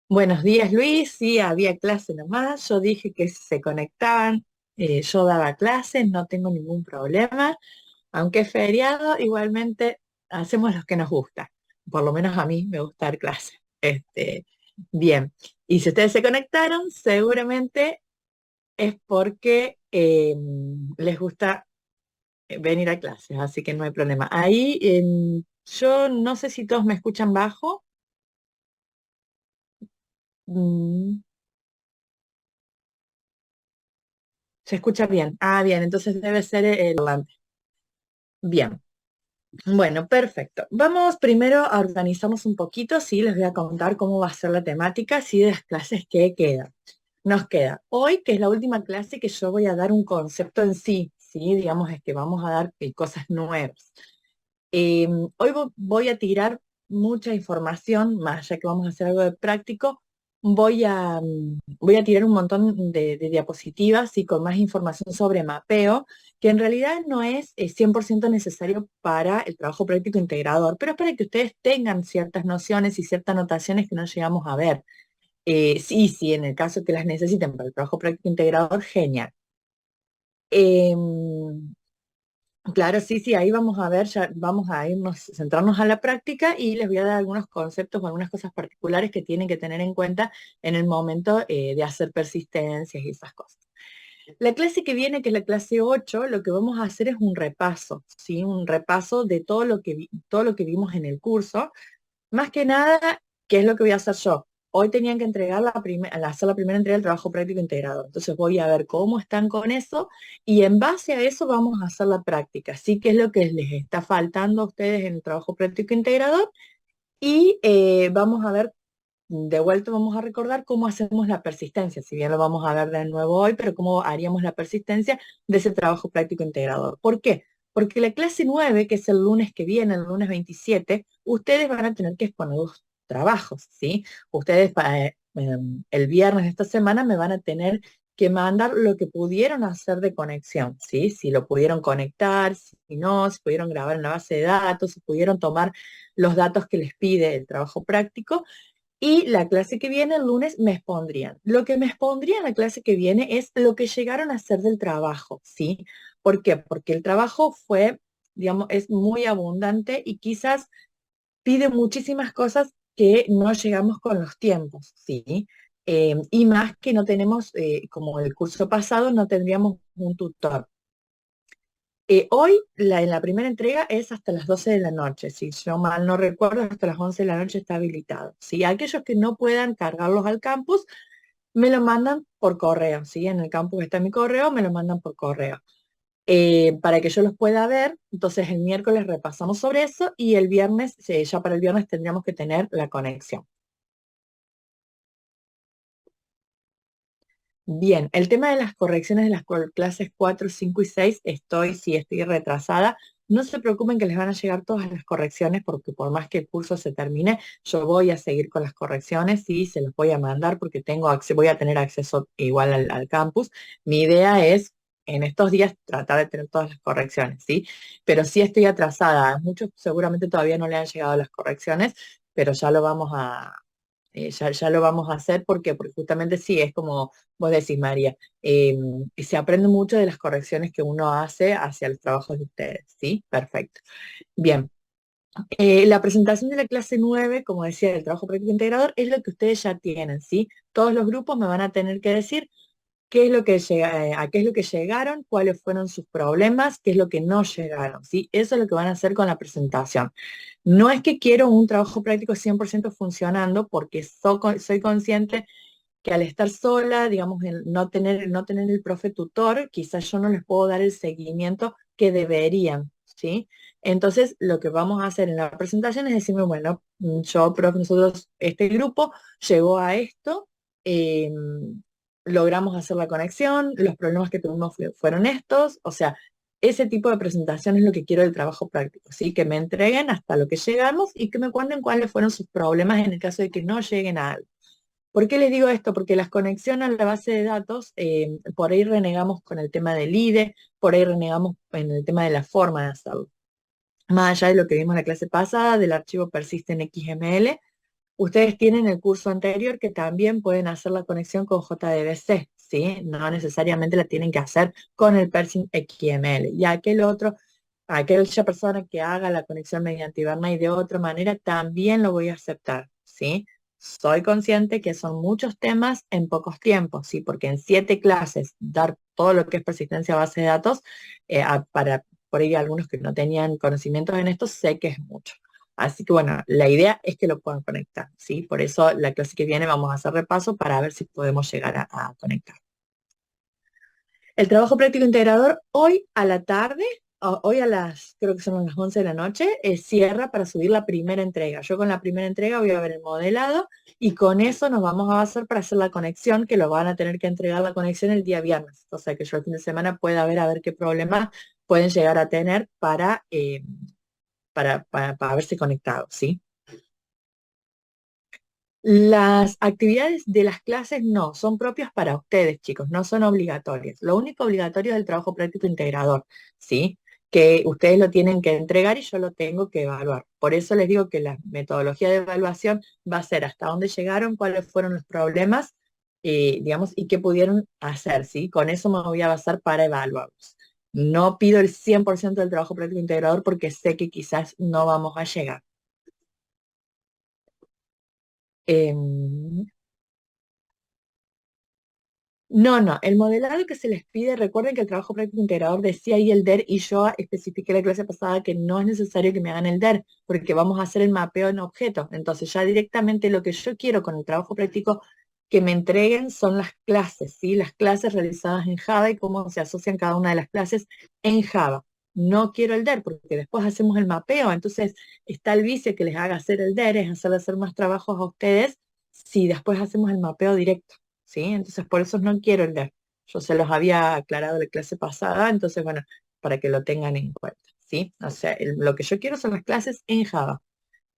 Buenos días, Luis. Sí, había clase nomás. Yo dije que se conectaban. Yo daba clases, no tengo ningún problema. Aunque es feriado, igualmente hacemos lo que nos gusta. Por lo menos a mí me gusta dar clases. Bien. Y si ustedes se conectaron, seguramente es porque les gusta venir a clases, así que no hay problema. Ahí, yo no sé si todos me escuchan bajo. Mm, Se escucha bien. Ah, bien, entonces debe ser el volante. Bien. Bueno, perfecto. Vamos primero a organizarnos un poquito, sí, les voy a contar cómo va a ser la temática, sí, de las clases que quedan. Nos queda hoy, que es la última clase que yo voy a dar un concepto en sí, sí, digamos, es que vamos a dar cosas nuevas. Hoy voy a tirar mucha información, más ya que vamos a hacer algo de práctico, voy a tirar un montón de diapositivas y con más información sobre mapeo, que en realidad no es 100% necesario para el trabajo práctico integrador, pero es para que ustedes tengan ciertas nociones y ciertas notaciones que no llegamos a ver. Sí, sí, en el caso que las necesiten para el trabajo práctico integrador, genial. Em, Claro, sí, sí, ahí vamos a ver, ya vamos a irnos, centrarnos a la práctica y les voy a dar algunos conceptos o algunas cosas particulares que tienen que tener en cuenta en el momento de hacer persistencias y esas cosas. La clase que viene, que es la clase 8, lo que vamos a hacer es un repaso, ¿sí? Un repaso de todo lo que todo lo que vimos en el curso. Más que nada, ¿qué es lo que voy a hacer yo? Hoy tenían que entregar hacer la primera entrega del trabajo práctico integrado. Entonces voy a ver cómo están con eso y en base a eso vamos a hacer la práctica. Sí, qué es lo que les está faltando a ustedes en el trabajo práctico integrador y vamos a ver, de vuelta vamos a recordar cómo hacemos la persistencia. Si bien lo vamos a ver de nuevo hoy, pero cómo haríamos la persistencia de ese trabajo práctico integrador. ¿Por qué? Porque la clase 9, que es el lunes que viene, el lunes 27, ustedes van a tener que exponer los trabajos, ¿sí? Ustedes el viernes de esta semana me van a tener que mandar lo que pudieron hacer de conexión, ¿sí? Si lo pudieron conectar, si no, si pudieron grabar en la base de datos, si pudieron tomar los datos que les pide el trabajo práctico. Y la clase que viene, el lunes, me expondrían. Lo que me expondrían la clase que viene es lo que llegaron a hacer del trabajo, ¿sí? ¿Por qué? Porque el trabajo fue, digamos, es muy abundante y quizás pide muchísimas cosas que no llegamos con los tiempos, ¿sí? Y más que no tenemos, como el curso pasado, no tendríamos un tutor. Hoy, en la primera entrega es hasta las 12 de la noche, si yo mal no recuerdo, hasta las 11 de la noche está habilitado. Si aquellos que no puedan cargarlos al campus, me lo mandan por correo, ¿sí? En el campus está mi correo, me lo mandan por correo. Para que yo los pueda ver, entonces el miércoles repasamos sobre eso y el viernes, ya para el viernes tendríamos que tener la conexión. Bien, el tema de las correcciones de las clases 4, 5 y 6, sí, estoy retrasada. No se preocupen que les van a llegar todas las correcciones porque por más que el curso se termine, yo voy a seguir con las correcciones y se los voy a mandar porque voy a tener acceso igual al campus. Mi idea es en estos días tratar de tener todas las correcciones, ¿sí? Pero sí estoy atrasada. A muchos seguramente todavía no le han llegado las correcciones, pero ya lo vamos ya lo vamos a hacer porque justamente sí, es como vos decís, María, se aprende mucho de las correcciones que uno hace hacia los trabajos de ustedes, ¿sí? Perfecto. Bien, la presentación de la clase 9, como decía, del trabajo práctico integrador, es lo que ustedes ya tienen, ¿sí? Todos los grupos me van a tener que decir qué es lo que a qué es lo que llegaron, cuáles fueron sus problemas, qué es lo que no llegaron, ¿sí? Eso es lo que van a hacer con la presentación. No es que quiero un trabajo práctico 100% funcionando, porque soy consciente que al estar sola, digamos, no tener el profe tutor, quizás yo no les puedo dar el seguimiento que deberían, ¿sí? Entonces, lo que vamos a hacer en la presentación es decirme, bueno, yo, profe, nosotros, este grupo llegó a esto, eh, logramos hacer la conexión, los problemas que tuvimos fueron estos, o sea, ese tipo de presentación es lo que quiero del trabajo práctico, ¿sí? Que me entreguen hasta lo que llegamos y que me cuenten cuáles fueron sus problemas en el caso de que no lleguen a algo. ¿Por qué les digo esto? Porque las conexiones a la base de datos, por ahí renegamos con el tema del IDE, por ahí renegamos en el tema de la forma de hacerlo. Más allá de lo que vimos en la clase pasada, del archivo persiste en XML, Ustedes tienen el curso anterior que también pueden hacer la conexión con JDBC, ¿sí? No necesariamente la tienen que hacer con el Pershing XML. Y aquel otro, aquella persona que haga la conexión mediante Hibernate de otra manera, también lo voy a aceptar, ¿sí? Soy consciente que son muchos temas en pocos tiempos, ¿sí? Porque en 7 clases dar todo lo que es persistencia a base de datos, para por ahí algunos que no tenían conocimientos en esto, sé que es mucho. Así que bueno, la idea es que lo puedan conectar, ¿sí? Por eso la clase que viene vamos a hacer repaso para ver si podemos llegar a conectar. El trabajo práctico integrador hoy a la tarde, hoy a las, creo que son las 11 de la noche, cierra para subir la primera entrega. Yo con la primera entrega voy a ver el modelado y con eso nos vamos a basar para hacer la conexión, que lo van a tener que entregar la conexión el día viernes. O sea que yo el fin de semana pueda ver a ver qué problemas pueden llegar a tener para verse conectados, ¿sí? Las actividades de las clases no, son propias para ustedes, chicos, no son obligatorias. Lo único obligatorio es el trabajo práctico integrador, ¿sí? Que ustedes lo tienen que entregar y yo lo tengo que evaluar. Por eso les digo que la metodología de evaluación va a ser hasta dónde llegaron, cuáles fueron los problemas, digamos, y qué pudieron hacer, ¿sí? Con eso me voy a basar para evaluarlos. No pido el 100% del trabajo práctico integrador porque sé que quizás no vamos a llegar. Em, No, no, el modelado que se les pide, recuerden que el trabajo práctico integrador decía ahí el DER y yo especifiqué la clase pasada que no es necesario que me hagan el DER porque vamos a hacer el mapeo en objetos. Entonces ya directamente lo que yo quiero con el trabajo práctico que me entreguen son las clases, ¿sí? Las clases realizadas en Java y cómo se asocian cada una de las clases en Java. No quiero el DER porque después hacemos el mapeo, entonces está el vicio que les haga hacer el DER, es hacer más trabajos a ustedes si después hacemos el mapeo directo. ¿Sí? Entonces por eso no quiero el DER. Yo se los había aclarado en la clase pasada, entonces bueno, para que lo tengan en cuenta, ¿sí? O sea, lo que yo quiero son las clases en Java.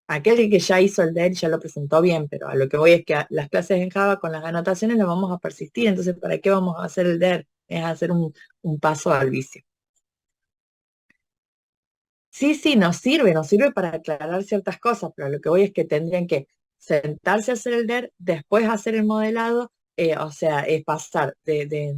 Aquel que ya hizo el DER ya lo presentó bien, pero a lo que voy es que las clases en Java con las anotaciones las vamos a persistir, entonces ¿para qué vamos a hacer el DER? Es hacer un paso al vicio. Sí, sí, nos sirve para aclarar ciertas cosas, pero lo que voy es que tendrían que sentarse a hacer el DER, después hacer el modelado, o sea, es pasar de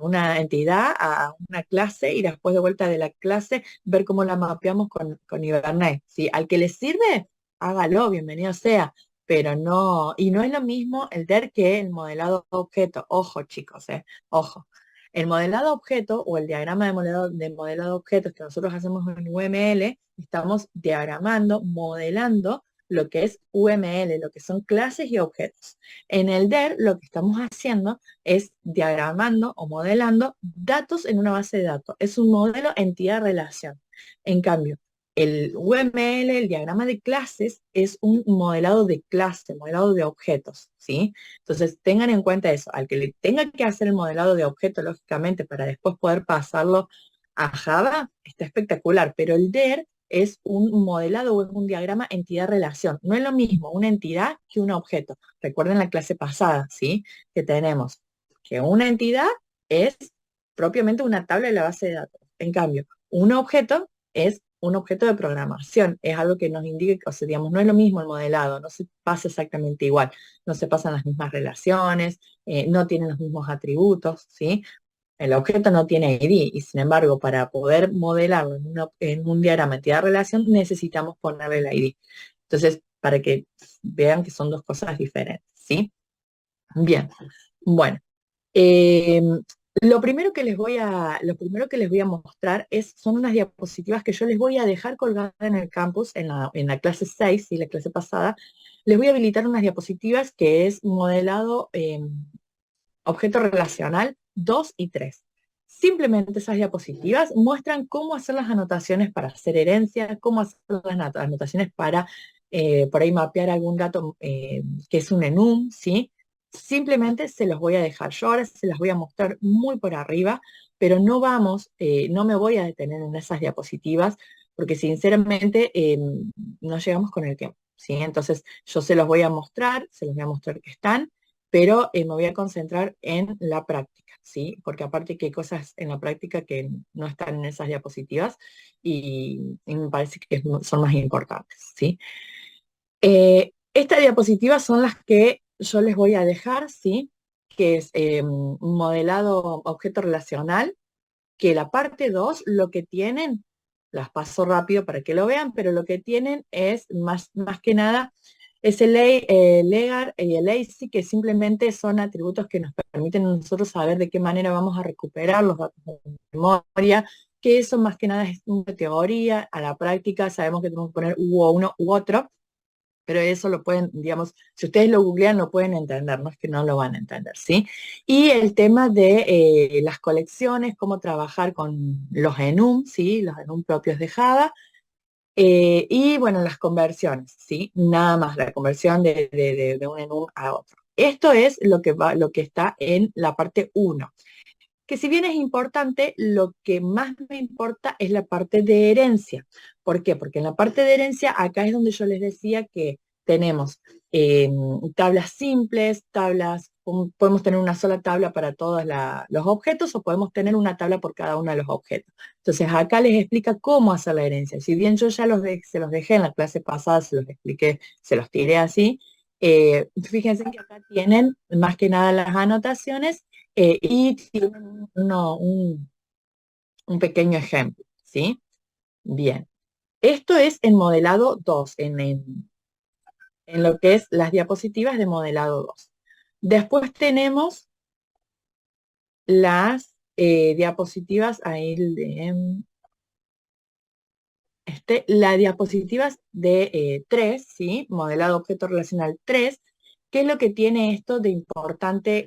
una entidad a una clase y después de vuelta de la clase ver cómo la mapeamos con Hibernate. ¿Sí? Al que le sirve, hágalo, bienvenido sea, pero no, y no es lo mismo el DER que el modelado objeto. Ojo, chicos, ojo. El modelado objeto o el diagrama de modelado objetos que nosotros hacemos en UML, estamos diagramando, modelando lo que es UML, lo que son clases y objetos. En el DER lo que estamos haciendo es diagramando o modelando datos en una base de datos. Es un modelo entidad-relación. En cambio, el UML, el diagrama de clases, es un modelado de clase, modelado de objetos, ¿sí? Entonces, tengan en cuenta eso. Al que le tenga que hacer el modelado de objeto, lógicamente, para después poder pasarlo a Java, está espectacular. Pero el DER es un modelado o es un diagrama entidad-relación. No es lo mismo una entidad que un objeto. Recuerden la clase pasada, ¿sí? Que tenemos que una entidad es propiamente una tabla de la base de datos. En cambio, un objeto es un objeto de programación. Es algo que nos indica, o sea, digamos, no es lo mismo el modelado, no se pasa exactamente igual no se pasan las mismas relaciones, no tienen los mismos atributos, ¿sí? El objeto no tiene ID y sin embargo para poder modelarlo en un diagrama de entidad-relación necesitamos ponerle el ID. Entonces, para que vean que son dos cosas diferentes, ¿sí? Bien, bueno. eh, lo primero que les voy a mostrar son unas diapositivas que yo les voy a dejar colgadas en el campus, en la clase 6 y la clase pasada. Les voy a habilitar unas diapositivas que es modelado objeto relacional 2 y 3. Simplemente esas diapositivas muestran cómo hacer las anotaciones para hacer herencia, cómo hacer las anotaciones para por ahí mapear algún dato que es un enum, ¿sí? Simplemente se los voy a dejar. Yo ahora se las voy a mostrar muy por arriba, pero no me voy a detener en esas diapositivas, porque sinceramente no llegamos con el tiempo, ¿sí? Entonces yo se los voy a mostrar que están, pero me voy a concentrar en la práctica, ¿sí? Porque aparte que hay cosas en la práctica que no están en esas diapositivas y me parece que son más importantes, ¿sí? Estas diapositivas son las que yo les voy a dejar, ¿sí? Que es un modelado objeto relacional, que la parte 2 lo que tienen, las paso rápido para que lo vean, pero lo que tienen es más que nada, es el legar y el lazy, que simplemente son atributos que nos permiten a nosotros saber de qué manera vamos a recuperar los datos de memoria, que eso más que nada es una teoría. A la práctica sabemos que tenemos que poner uno u otro, pero eso lo pueden, digamos, si ustedes lo googlean lo pueden entender, no es que no lo van a entender, ¿sí? Y el tema de las colecciones, cómo trabajar con los enum, ¿sí? Los enum propios de Java, y bueno, las conversiones, ¿sí? Nada más, la conversión de un enum a otro. Esto es lo que está en la parte uno, que si bien es importante, lo que más me importa es la parte de herencia. ¿Por qué? Porque en la parte de herencia, acá es donde yo les decía que tenemos tablas simples, podemos tener una sola tabla para todos los objetos o podemos tener una tabla por cada uno de los objetos. Entonces acá les explica cómo hacer la herencia. Si bien yo ya se los dejé en la clase pasada, se los expliqué, se los tiré así, fíjense que acá tienen más que nada las anotaciones, y tienen un pequeño ejemplo, ¿sí? Bien. Esto es en modelado 2, en lo que es las diapositivas de modelado 2. Después tenemos las diapositivas, ahí las diapositivas de 3, ¿sí? Modelado objeto relacional 3. ¿Qué es lo que tiene esto de importante?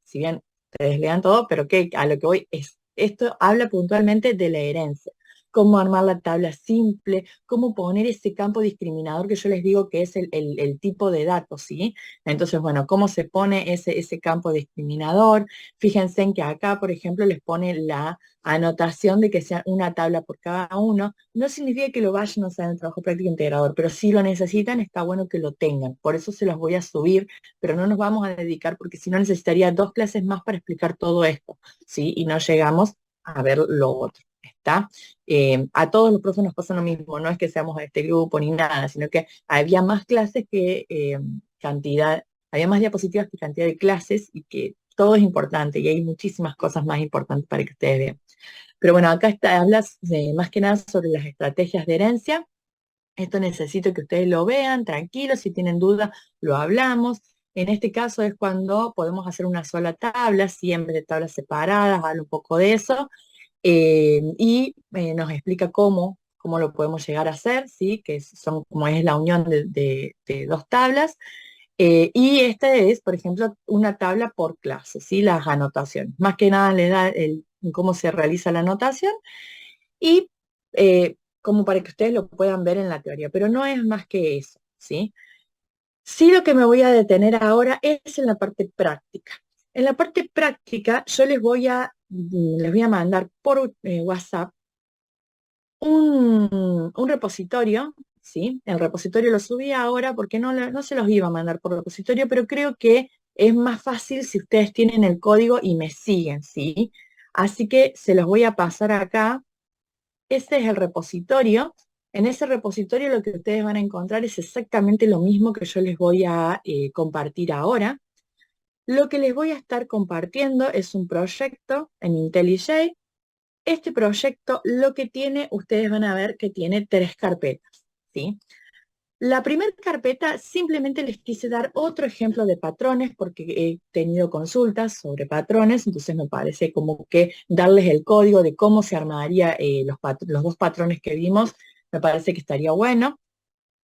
Si bien ustedes lean todo, pero que a lo que voy es, esto habla puntualmente de la herencia, cómo armar la tabla simple, cómo poner ese campo discriminador que yo les digo que es el tipo de datos, ¿sí? Entonces, bueno, cómo se pone ese campo discriminador. Fíjense en que acá, por ejemplo, les pone la anotación de que sea una tabla por cada uno. No significa que lo vayan a usar en el trabajo práctico integrador, pero si lo necesitan, está bueno que lo tengan. Por eso se los voy a subir, pero no nos vamos a dedicar, porque si no necesitaría 2 clases más para explicar todo esto, ¿sí? Y no llegamos a ver lo otro. ¿Está? A todos los profes nos pasa lo mismo, no es que seamos de este grupo ni nada, sino que había más clases que cantidad, había más diapositivas que cantidad de clases, y que todo es importante y hay muchísimas cosas más importantes para que ustedes vean. Pero bueno, acá hablas más que nada sobre las estrategias de herencia. Esto necesito que ustedes lo vean, tranquilos, si tienen dudas, lo hablamos. En este caso es cuando podemos hacer una sola tabla, siempre de tablas separadas, habla un poco de eso, y nos explica cómo lo podemos llegar a hacer, ¿sí? Que son como es la unión de 2 tablas. Y esta es, por ejemplo, una tabla por clase, ¿sí? Las anotaciones. Más que nada le da cómo se realiza la anotación, y como para que ustedes lo puedan ver en la teoría, pero no es más que eso, ¿sí? Sí, lo que me voy a detener ahora es en la parte práctica. En la parte práctica yo les voy a mandar por WhatsApp un repositorio, ¿sí? El repositorio lo subí ahora porque no se los iba a mandar por repositorio, pero creo que es más fácil si ustedes tienen el código y me siguen, ¿sí? Así que se los voy a pasar acá. Ese es el repositorio. En ese repositorio lo que ustedes van a encontrar es exactamente lo mismo que yo les voy a compartir ahora. Lo que les voy a estar compartiendo es un proyecto en IntelliJ. Este proyecto lo que tiene, ustedes van a ver que tiene 3 carpetas, ¿sí? La primera carpeta simplemente les quise dar otro ejemplo de patrones porque he tenido consultas sobre patrones, entonces me parece como que darles el código de cómo se armaría los 2 patrones que vimos, me parece que estaría bueno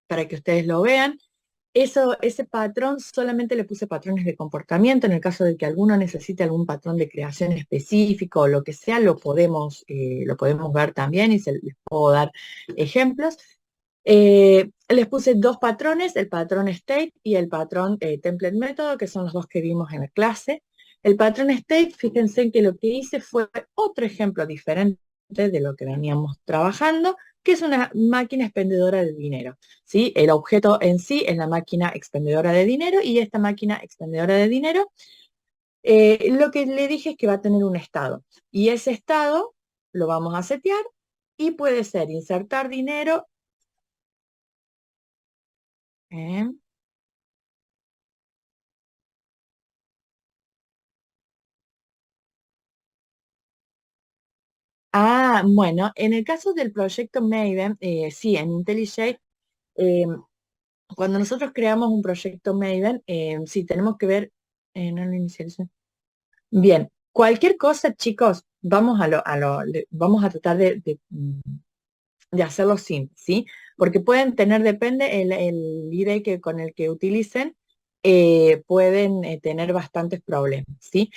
para que ustedes lo vean. Ese patrón solamente le puse patrones de comportamiento. En el caso de que alguno necesite algún patrón de creación específico o lo que sea, lo podemos ver también y les puedo dar ejemplos. Les puse 2 patrones, el patrón state y el patrón template método, que son los 2 que vimos en la clase. El patrón state, fíjense en que lo que hice fue otro ejemplo diferente de lo que veníamos trabajando, que es una máquina expendedora de dinero, ¿sí? El objeto en sí es la máquina expendedora de dinero, y esta máquina expendedora de dinero, lo que le dije es que va a tener un estado, y ese estado lo vamos a setear, y puede ser insertar dinero. Bueno, en el caso del proyecto Maven, sí, en IntelliJ, eh, cuando nosotros creamos un proyecto Maven, sí tenemos que ver, no lo inicializo. Bien, cualquier cosa, chicos, vamos a tratar de hacerlo simple, ¿sí? Porque pueden tener, depende el IDE con el que utilicen, pueden tener bastantes problemas, ¿sí?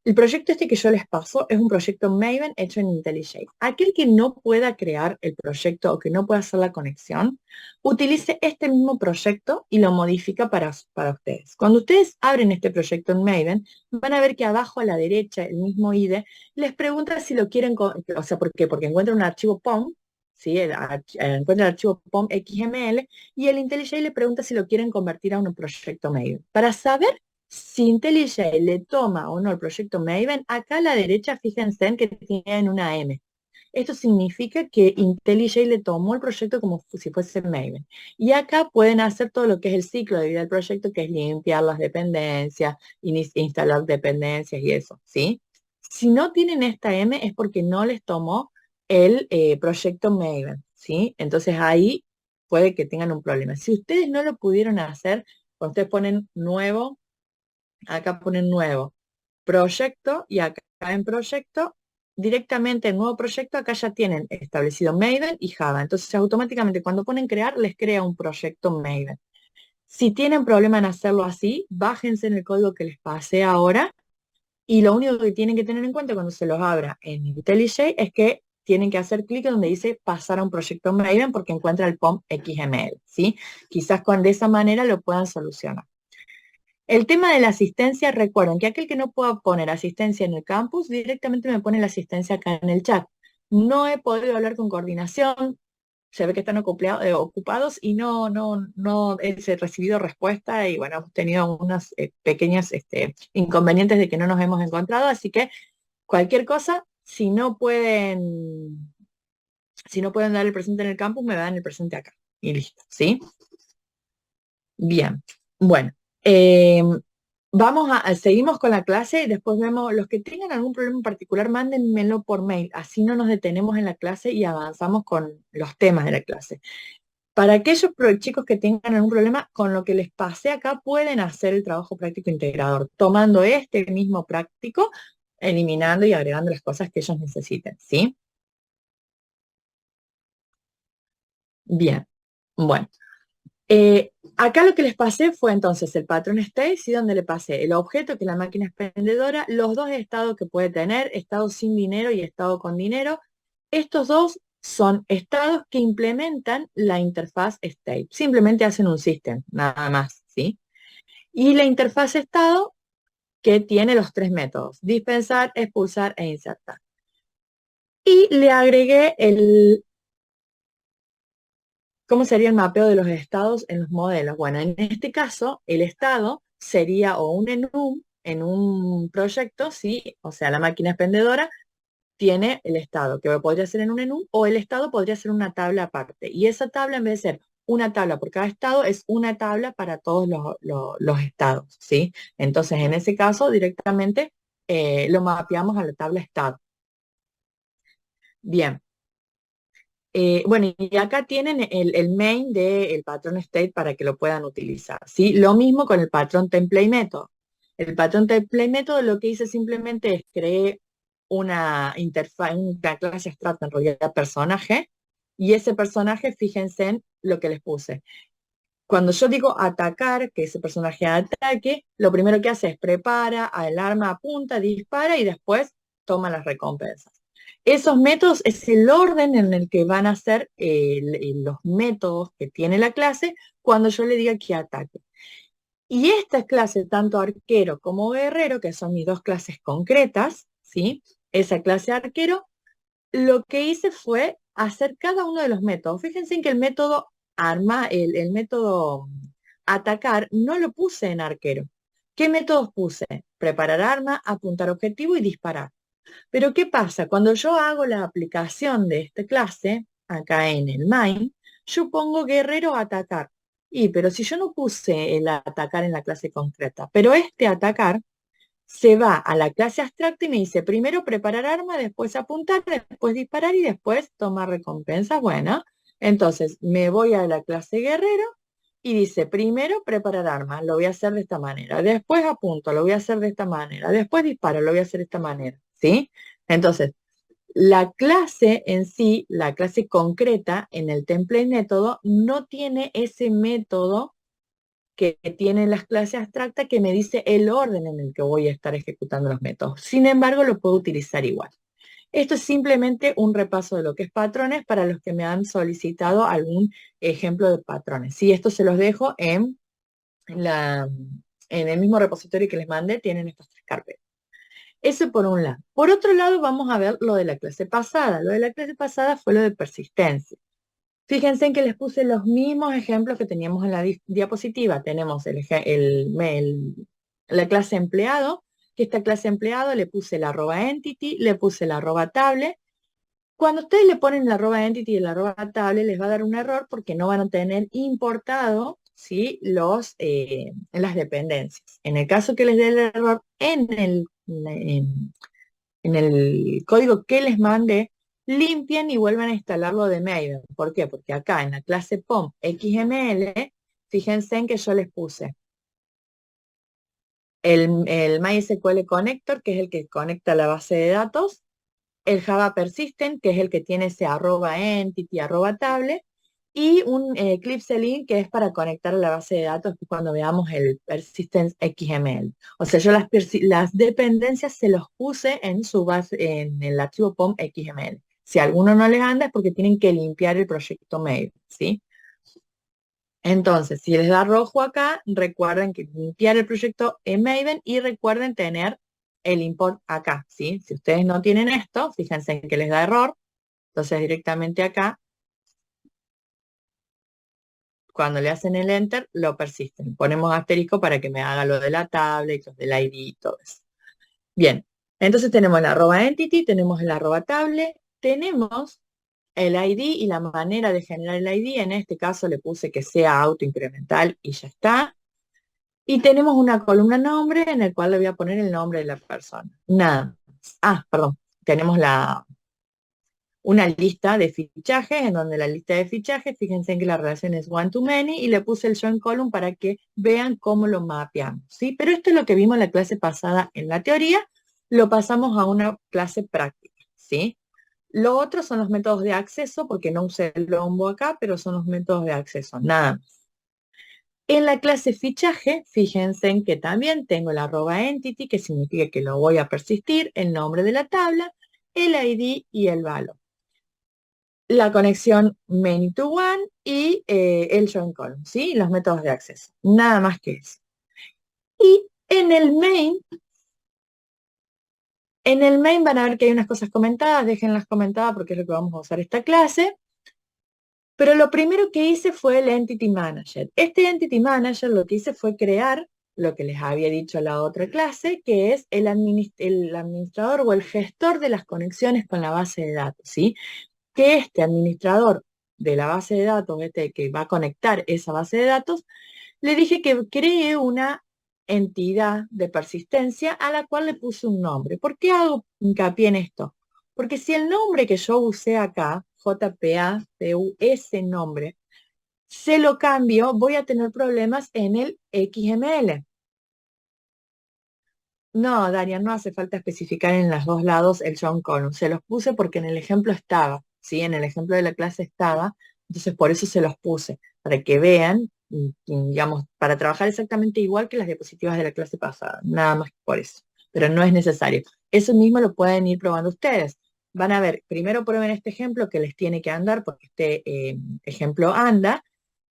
El proyecto este que yo les paso es un proyecto Maven hecho en IntelliJ. Aquel que no pueda crear el proyecto o que no pueda hacer la conexión, utilice este mismo proyecto y lo modifica para ustedes. Cuando ustedes abren este proyecto en Maven, van a ver que abajo a la derecha, el mismo IDE, les pregunta si lo quieren, o sea, ¿por qué? Porque encuentra un archivo POM, ¿sí? Encuentra el archivo POM XML y el IntelliJ le pregunta si lo quieren convertir a un proyecto Maven. Para saber si IntelliJ le toma o no el proyecto Maven, acá a la derecha fíjense en que tienen una M. Esto significa que IntelliJ le tomó el proyecto como si fuese Maven. Y acá pueden hacer todo lo que es el ciclo de vida del proyecto, que es limpiar las dependencias, instalar dependencias y eso, ¿sí? Si no tienen esta M es porque no les tomó el proyecto Maven, ¿sí? Entonces ahí puede que tengan un problema. Si ustedes no lo pudieron hacer, cuando ustedes ponen nuevo, acá ponen nuevo proyecto y acá en proyecto, directamente en nuevo proyecto, acá ya tienen establecido Maven y Java. Entonces automáticamente cuando ponen crear, les crea un proyecto Maven. Si tienen problema en hacerlo así, bájense en el código que les pasé ahora y lo único que tienen que tener en cuenta cuando se los abra en IntelliJ es que tienen que hacer clic donde dice pasar a un proyecto Maven porque encuentra el POM XML, ¿sí? Quizás de esa manera lo puedan solucionar. El tema de la asistencia, recuerden que aquel que no pueda poner asistencia en el campus, directamente me pone la asistencia acá en el chat. No he podido hablar con coordinación, se ve que están ocupados y no he recibido respuesta y bueno, hemos tenido unos pequeños inconvenientes de que no nos hemos encontrado, así que cualquier cosa, si no pueden dar el presente en el campus, me dan el presente acá y listo, ¿sí? Bien, bueno, seguimos con la clase y después vemos, los que tengan algún problema en particular, mándenmelo por mail, así no nos detenemos en la clase y avanzamos con los temas de la clase. Para aquellos chicos que tengan algún problema, con lo que les pasé acá pueden hacer el trabajo práctico integrador, tomando este mismo práctico, eliminando y agregando las cosas que ellos necesiten, ¿sí? Bien, bueno. Acá lo que les pasé fue entonces el patrón state, y donde le pasé el objeto, que es la máquina expendedora, los dos estados que puede tener, estado sin dinero y estado con dinero. Estos dos son estados que implementan la interfaz state. Simplemente hacen un system, nada más, ¿sí? Y la interfaz estado que tiene los tres métodos, dispensar, expulsar e insertar. Y le agregué ¿cómo sería el mapeo de los estados en los modelos? Bueno, en este caso, el estado sería o un enum en un proyecto, ¿sí? O sea, la máquina expendedora tiene el estado, que podría ser en un enum, o el estado podría ser una tabla aparte. Y esa tabla, en vez de ser una tabla por cada estado, es una tabla para todos los estados, ¿sí? Entonces, en ese caso, directamente lo mapeamos a la tabla estado. Bien. Bueno, y acá tienen el main del patrón state para que lo puedan utilizar, ¿sí? Lo mismo con el patrón template method. El patrón template method lo que hice simplemente es creé una interfaz, una clase abstracta en realidad personaje, y ese personaje, fíjense en lo que les puse. Cuando yo digo atacar, que ese personaje ataque, lo primero que hace es prepara, el arma apunta, dispara y después toma las recompensas. Esos métodos es el orden en el que van a ser los métodos que tiene la clase cuando yo le diga que ataque. Y esta clase, tanto arquero como guerrero, que son mis dos clases concretas, ¿sí? Esa clase arquero, lo que hice fue hacer cada uno de los métodos. Fíjense en que el método el método atacar, no lo puse en arquero. ¿Qué métodos puse? Preparar arma, apuntar objetivo y disparar. Pero ¿qué pasa? Cuando yo hago la aplicación de esta clase, acá en el main, yo pongo guerrero atacar. Pero si yo no puse el atacar en la clase concreta, pero este atacar se va a la clase abstracta y me dice primero preparar arma, después apuntar, después disparar y después tomar recompensas. Bueno, entonces me voy a la clase guerrero y dice primero preparar armas, lo voy a hacer de esta manera, después apunto, lo voy a hacer de esta manera, después disparo, lo voy a hacer de esta manera, ¿sí? Entonces, la clase en sí, la clase concreta en el template método, no tiene ese método que tienen las clases abstractas que me dice el orden en el que voy a estar ejecutando los métodos. Sin embargo, lo puedo utilizar igual. Esto es simplemente un repaso de lo que es patrones para los que me han solicitado algún ejemplo de patrones. Sí, esto se los dejo en el mismo repositorio que les mandé, tienen estas tres carpetas. Eso por un lado. Por otro lado, vamos a ver lo de la clase pasada. Lo de la clase pasada fue lo de persistencia. Fíjense en que les puse los mismos ejemplos que teníamos en la diapositiva. Tenemos la clase empleado, que esta clase empleado le puse la arroba entity, le puse la arroba table. Cuando ustedes le ponen la arroba entity y la arroba table, les va a dar un error porque no van a tener importado, ¿sí?, las dependencias. En el caso que les dé el error en el código que les mande, limpien y vuelvan a instalarlo de Maven. ¿Por qué? Porque acá en la clase POM XML, fíjense en que yo les puse el MySQL Connector, que es el que conecta la base de datos, el Java Persistent, que es el que tiene ese arroba entity, arroba table, y un Eclipse Link, que es para conectar a la base de datos cuando veamos el Persistence XML. O sea, yo las dependencias se los puse en su base, en el archivo POM XML. Si alguno no les anda es porque tienen que limpiar el proyecto Maven, ¿sí? Entonces, si les da rojo acá, recuerden que limpiar el proyecto en Maven y recuerden tener el import acá, ¿sí? Si ustedes no tienen esto, fíjense en que les da error, entonces directamente acá, cuando le hacen el enter, lo persisten. Ponemos asterisco para que me haga lo de la tablet, los del ID y todo eso. Bien, entonces tenemos la arroba entity, tenemos el arroba tablet, tenemos el ID y la manera de generar el ID. En este caso le puse que sea autoincremental y ya está. Y tenemos una columna nombre en el cual le voy a poner el nombre de la persona. Nada más. Ah, perdón. Tenemos una lista de fichajes, en donde la lista de fichajes, fíjense en que la relación es one to many, y le puse el join column para que vean cómo lo mapeamos, ¿sí? Pero esto es lo que vimos en la clase pasada en la teoría, lo pasamos a una clase práctica, ¿sí? Lo otro son los métodos de acceso, porque no usé el lombo acá, pero son los métodos de acceso, nada más. En la clase fichaje, fíjense en que también tengo el arroba entity, que significa que lo voy a persistir, el nombre de la tabla, el ID y el valor. La conexión many to one y el join column, ¿sí? Los métodos de acceso. Nada más que eso. Y en el main van a ver que hay unas cosas comentadas, déjenlas comentadas porque es lo que vamos a usar esta clase. Pero lo primero que hice fue el Entity Manager. Este Entity Manager lo que hice fue crear lo que les había dicho en la otra clase, que es el administrador o el gestor de las conexiones con la base de datos, ¿sí? Que este administrador de la base de datos, este que va a conectar esa base de datos, le dije que cree una entidad de persistencia a la cual le puse un nombre. ¿Por qué hago hincapié en esto? Porque si el nombre que yo usé acá, JPA-PU, ese nombre, se lo cambio, voy a tener problemas en el XML. No, Darian, no hace falta especificar en los dos lados el join column. Se los puse porque en el ejemplo estaba, ¿sí? En el ejemplo de la clase estaba, entonces por eso se los puse, para que vean, y, digamos, para trabajar exactamente igual que las diapositivas de la clase pasada, nada más que por eso. Pero no es necesario. Eso mismo lo pueden ir probando ustedes. Van a ver, primero prueben este ejemplo que les tiene que andar, porque este ejemplo anda,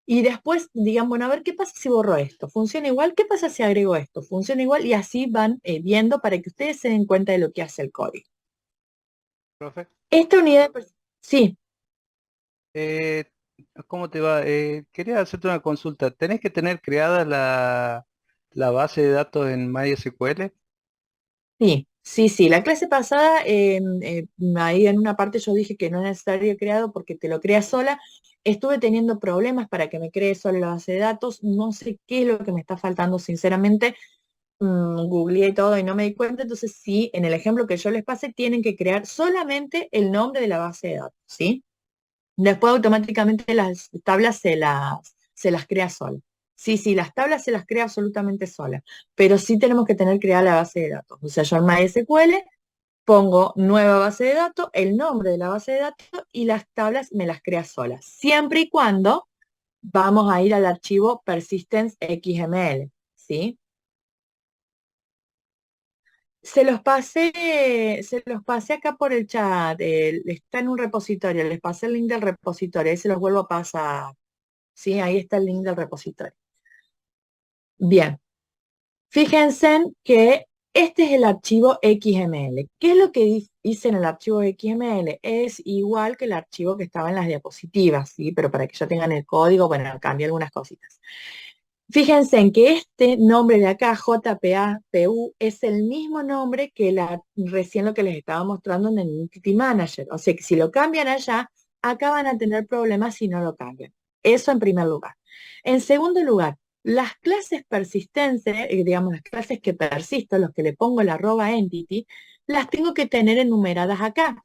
y después digan, bueno, a ver, ¿qué pasa si borro esto? ¿Funciona igual? ¿Qué pasa si agrego esto? ¿Funciona igual? Y así van viendo para que ustedes se den cuenta de lo que hace el código. Profe, Esta unidad de... Sí, eh, ¿cómo te va? Quería hacerte una consulta. ¿Tenés que tener creada la base de datos en MySQL? sí. La clase pasada, ahí en una parte yo dije que no es necesario creado porque te lo creas sola. Estuve teniendo problemas para que me cree sola la base de datos. No sé qué es lo que me está faltando, sinceramente. googleé todo y no me di cuenta, entonces sí, en el ejemplo que yo les pasé, tienen que crear solamente el nombre de la base de datos, ¿sí? Después automáticamente las tablas se las crea sola. Sí, sí, las tablas se las crea absolutamente sola, pero sí tenemos que tener creada la base de datos. O sea, yo en MySQL pongo nueva base de datos, el nombre de la base de datos y las tablas me las crea solas, siempre y cuando vamos a ir al archivo persistence XML, ¿sí? Se los pasé acá por el chat, está en un repositorio, les pasé el link del repositorio, ahí se los vuelvo a pasar, ¿sí? Ahí está el link del repositorio. Bien, fíjense que este es el archivo XML. ¿Qué es lo que hice en el archivo XML? Es igual que el archivo que estaba en las diapositivas, ¿sí? Pero para que ya tengan el código, bueno, cambié algunas cositas. Fíjense en que este nombre de acá, JPA-PU, es el mismo nombre que recién lo que les estaba mostrando en el Entity Manager. O sea que si lo cambian allá, acá van a tener problemas si no lo cambian. Eso en primer lugar. En segundo lugar, las clases persistentes, digamos, las clases que persisto, los que le pongo el @entity, las tengo que tener enumeradas acá.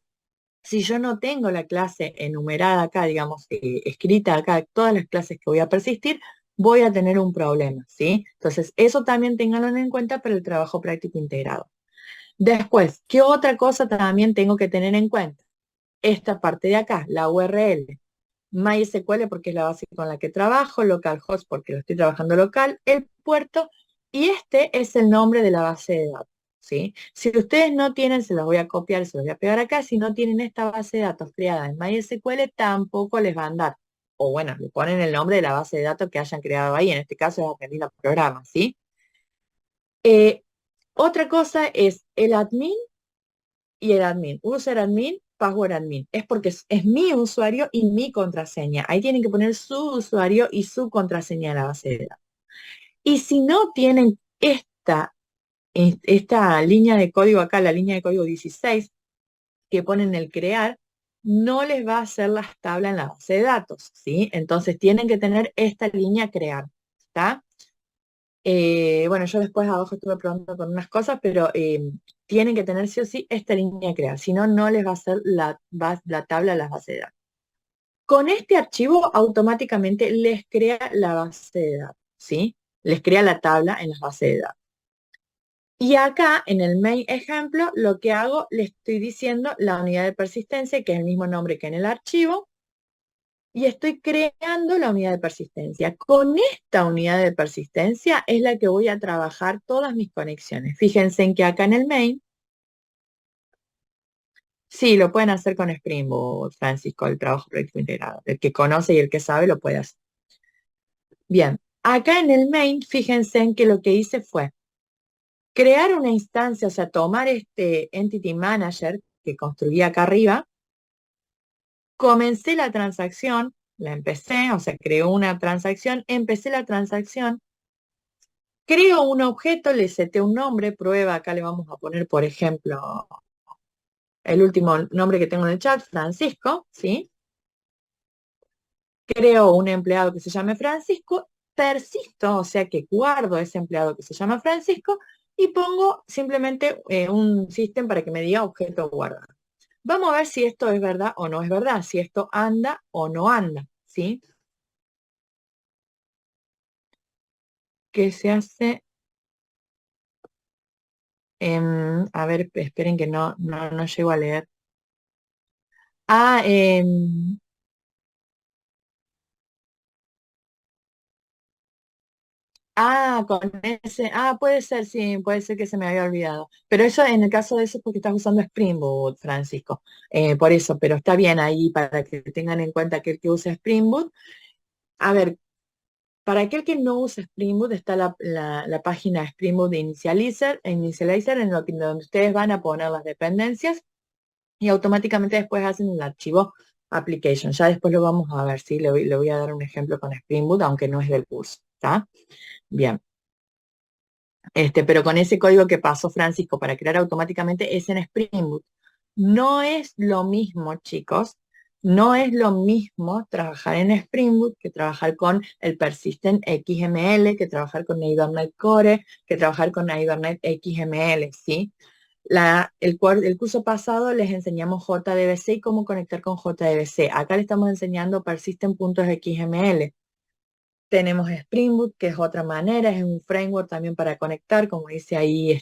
Si yo no tengo la clase enumerada acá, digamos, escrita acá, todas las clases que voy a persistir, voy a tener un problema, ¿sí? Entonces, eso también ténganlo en cuenta para el trabajo práctico integrado. Después, ¿qué otra cosa también tengo que tener en cuenta? Esta parte de acá, la URL. MySQL porque es la base con la que trabajo, localhost porque lo estoy trabajando local, el puerto, y este es el nombre de la base de datos, ¿sí? Si ustedes no tienen, se los voy a copiar, se los voy a pegar acá, si no tienen esta base de datos creada en MySQL, tampoco les va a andar. O bueno, le ponen el nombre de la base de datos que hayan creado ahí, en este caso es Argentina Programa, ¿sí? Eh, Otra cosa es el admin y el admin, user admin, password admin. Es porque es mi usuario y mi contraseña. Ahí tienen que poner su usuario y su contraseña en la base de datos. Y si no tienen esta línea de código acá, la línea de código 16, que ponen el crear, no les va a hacer las tablas en la base de datos, ¿sí? Entonces tienen que tener esta línea crear, ¿está? Bueno, yo después abajo estuve probando con unas cosas, pero tienen que tener sí o sí esta línea de crear, si no, no les va a hacer la tabla a las bases de datos. Con este archivo automáticamente les crea la base de datos, ¿sí? Les crea la tabla en las bases de datos. Y acá en el main ejemplo, lo que hago, le estoy diciendo la unidad de persistencia, que es el mismo nombre que en el archivo, y estoy creando la unidad de persistencia. Con esta unidad de persistencia es la que voy a trabajar todas mis conexiones. Fíjense en que acá en el main, sí, lo pueden hacer con Spring Boot, Francisco, el trabajo proyecto integrado. El que conoce y el que sabe lo puede hacer. Bien, acá en el main, fíjense en que lo que hice fue crear una instancia, o sea, tomar este Entity Manager que construí acá arriba, comencé la transacción, la empecé, o sea, creé una transacción, empecé la transacción, creo un objeto, le seté un nombre, prueba, acá le vamos a poner, por ejemplo, el último nombre que tengo en el chat, Francisco, ¿sí? Creo un empleado que se llame Francisco, persisto, o sea que guardo ese empleado que se llama Francisco y pongo simplemente un system para que me diga objeto guardado. Vamos a ver si esto es verdad o no es verdad, si esto anda o no anda, ¿sí? ¿Qué se hace? A ver, esperen que no llego a leer. Ah, con ese, puede ser, sí, puede ser que se me había olvidado. Pero eso, en el caso de eso, es porque estás usando Spring Boot, Francisco. Por eso, pero está bien ahí para que tengan en cuenta que el que usa Spring Boot. A ver, para aquel que no usa Spring Boot, está la página Spring Boot de Initializer donde ustedes van a poner las dependencias y automáticamente después hacen el archivo application. Ya después lo vamos a ver, ¿sí? Le voy a dar un ejemplo con Spring Boot, aunque no es del curso, ¿está? Bien. Pero con ese código que pasó Francisco para crear automáticamente es en Spring Boot. No es lo mismo, chicos, No es lo mismo trabajar en Spring Boot que trabajar con el Persistent XML, que trabajar con Hibernate Core, que trabajar con Hibernate XML, ¿sí? El curso pasado les enseñamos JDBC y cómo conectar con JDBC. Acá le estamos enseñando Persistent.xml. Tenemos Spring Boot, que es otra manera, es un framework también para conectar, como dice ahí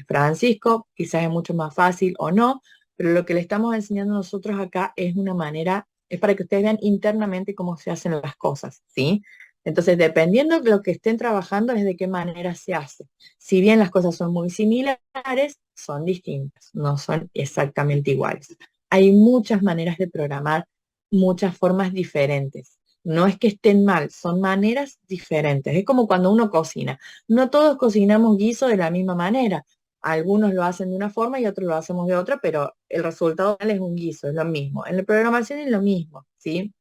Francisco, quizás es mucho más fácil o no, pero lo que le estamos enseñando nosotros acá es una manera, es para que ustedes vean internamente cómo se hacen las cosas, ¿sí? Entonces, dependiendo de lo que estén trabajando, es de qué manera se hace. Si bien las cosas son muy similares, son distintas, no son exactamente iguales. Hay muchas maneras de programar, muchas formas diferentes. No es que estén mal, son maneras diferentes. Es como cuando uno cocina. No todos cocinamos guiso de la misma manera. Algunos lo hacen de una forma y otros lo hacemos de otra, pero el resultado final es un guiso, es lo mismo. En la programación es lo mismo, ¿sí?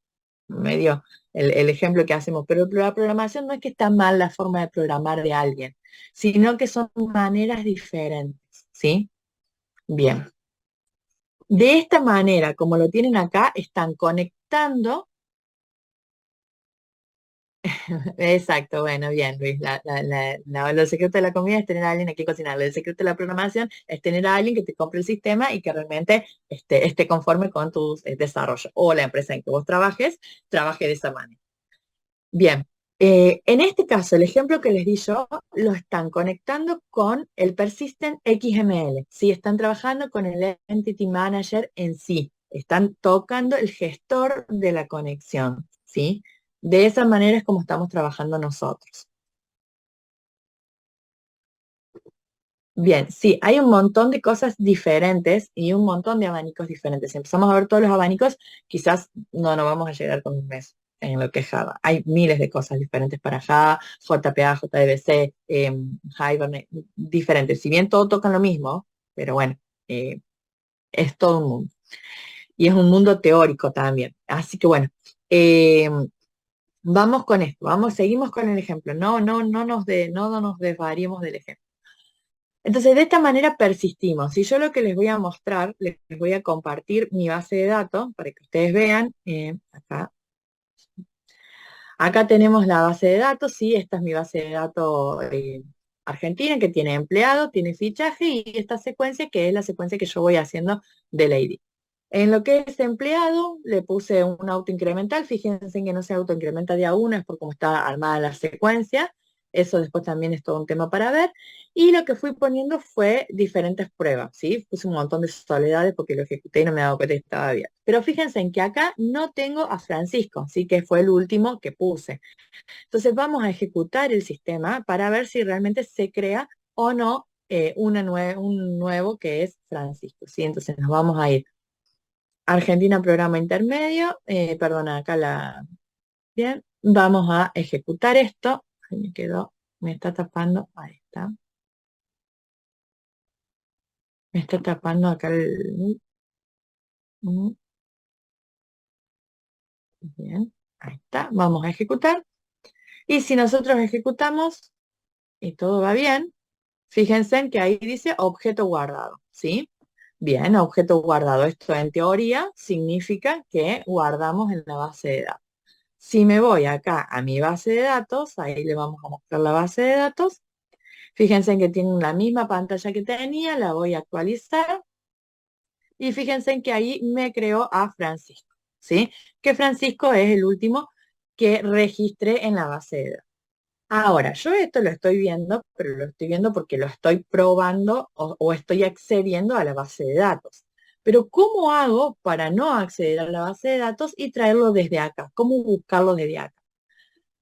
Medio el ejemplo que hacemos. Pero la programación no es que está mal la forma de programar de alguien, sino que son maneras diferentes, ¿sí? Bien. De esta manera, como lo tienen acá, están conectando. Exacto, bueno, bien, Luis. Lo secreto de la comida es tener a alguien a quien cocinarle. El secreto de la programación es tener a alguien que te compre el sistema y que realmente esté conforme con tu desarrollo. O la empresa en que vos trabajes, trabaje de esa manera. Bien, en este caso, el ejemplo que les di yo, lo están conectando con el Persistent XML. Sí, están trabajando con el Entity Manager en sí. Están tocando el gestor de la conexión, ¿sí? De esa manera es como estamos trabajando nosotros. Bien, sí, hay un montón de cosas diferentes y un montón de abanicos diferentes. Si empezamos a ver todos los abanicos, quizás no vamos a llegar con un mes en lo que es Java. Hay miles de cosas diferentes para Java, JPA, JDBC, Hibernate, diferentes. Si bien todos tocan lo mismo, pero bueno, es todo un mundo. Y es un mundo teórico también. Así que bueno, eh, vamos con esto, seguimos con el ejemplo. No nos desvariemos del ejemplo. Entonces, de esta manera persistimos. Y yo lo que les voy a mostrar, les voy a compartir mi base de datos para que ustedes vean. Acá tenemos la base de datos, sí, esta es mi base de datos argentina, que tiene empleado, tiene fichaje y esta secuencia que es la secuencia que yo voy haciendo del ID. En lo que es empleado, le puse un auto incremental. Fíjense que no se autoincrementa de a uno, es por cómo está armada la secuencia. Eso después también es todo un tema para ver. Y lo que fui poniendo fue diferentes pruebas, ¿sí? Puse un montón de soledades porque lo ejecuté y no me he dado cuenta que estaba bien. Pero fíjense en que acá no tengo a Francisco, ¿sí? Que fue el último que puse. Entonces vamos a ejecutar el sistema para ver si realmente se crea o no un nuevo que es Francisco, ¿sí? Entonces nos vamos a ir Argentina programa intermedio, perdona, acá bien, vamos a ejecutar esto. Ahí me quedó, me está tapando, ahí está. Me está tapando acá mm, bien, ahí está, vamos a ejecutar. Y si nosotros ejecutamos y todo va bien, fíjense en que ahí dice objeto guardado, ¿sí? Bien, objeto guardado. Esto en teoría significa que guardamos en la base de datos. Si me voy acá a mi base de datos, ahí le vamos a mostrar la base de datos. Fíjense en que tiene la misma pantalla que tenía, la voy a actualizar. Y fíjense en que ahí me creó a Francisco, ¿sí? Que Francisco es el último que registré en la base de datos. Ahora, yo esto lo estoy viendo, pero lo estoy viendo porque lo estoy probando o estoy accediendo a la base de datos. Pero ¿cómo hago para no acceder a la base de datos y traerlo desde acá? ¿Cómo buscarlo desde acá?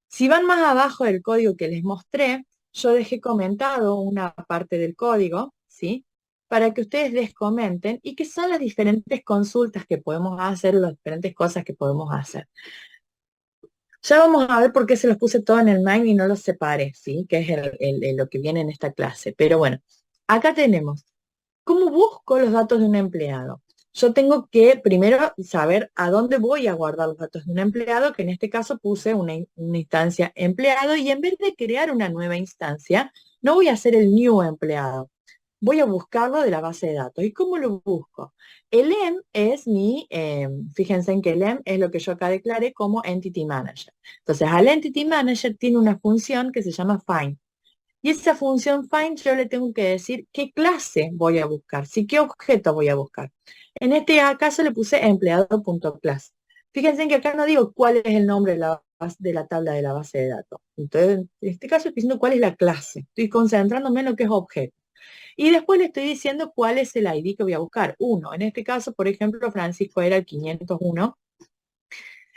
Si van más abajo del código que les mostré, yo dejé comentado una parte del código, ¿sí? Para que ustedes les comenten y qué son las diferentes consultas que podemos hacer, las diferentes cosas que podemos hacer. Ya vamos a ver por qué se los puse todo en el main y no los separé, ¿sí? Que es lo que viene en esta clase. Pero bueno, acá tenemos, ¿cómo busco los datos de un empleado? Yo tengo que primero saber a dónde voy a guardar los datos de un empleado, que en este caso puse una instancia empleado, y en vez de crear una nueva instancia, no voy a hacer el new empleado. voy a buscarlo de la base de datos. ¿Y cómo lo busco? El EM es fíjense en que el EM es lo que yo acá declaré como Entity Manager. Entonces, al Entity Manager tiene una función que se llama find. Y esa función find yo le tengo que decir qué clase voy a buscar, sí, qué objeto voy a buscar. En este caso le puse empleado.class. Fíjense que acá no digo cuál es el nombre de la tabla de la base de datos. Entonces, en este caso estoy diciendo cuál es la clase. Estoy concentrándome en lo que es objeto. Y después le estoy diciendo cuál es el ID que voy a buscar. Uno. En este caso, por ejemplo, Francisco era el 501.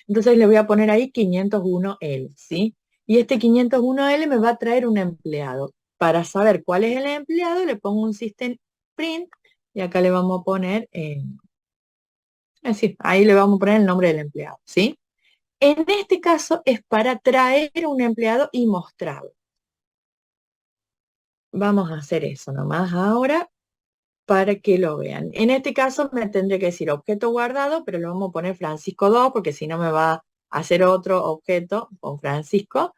Entonces le voy a poner ahí 501L, ¿sí? Y este 501L me va a traer un empleado. Para saber cuál es el empleado, le pongo un system print y acá le vamos a poner, es decir, ahí le vamos a poner el nombre del empleado, ¿sí? En este caso es para traer un empleado y mostrarlo. Vamos a hacer eso nomás ahora para que lo vean. En este caso me tendré que decir objeto guardado, pero le vamos a poner Francisco 2 porque si no me va a hacer otro objeto con Francisco.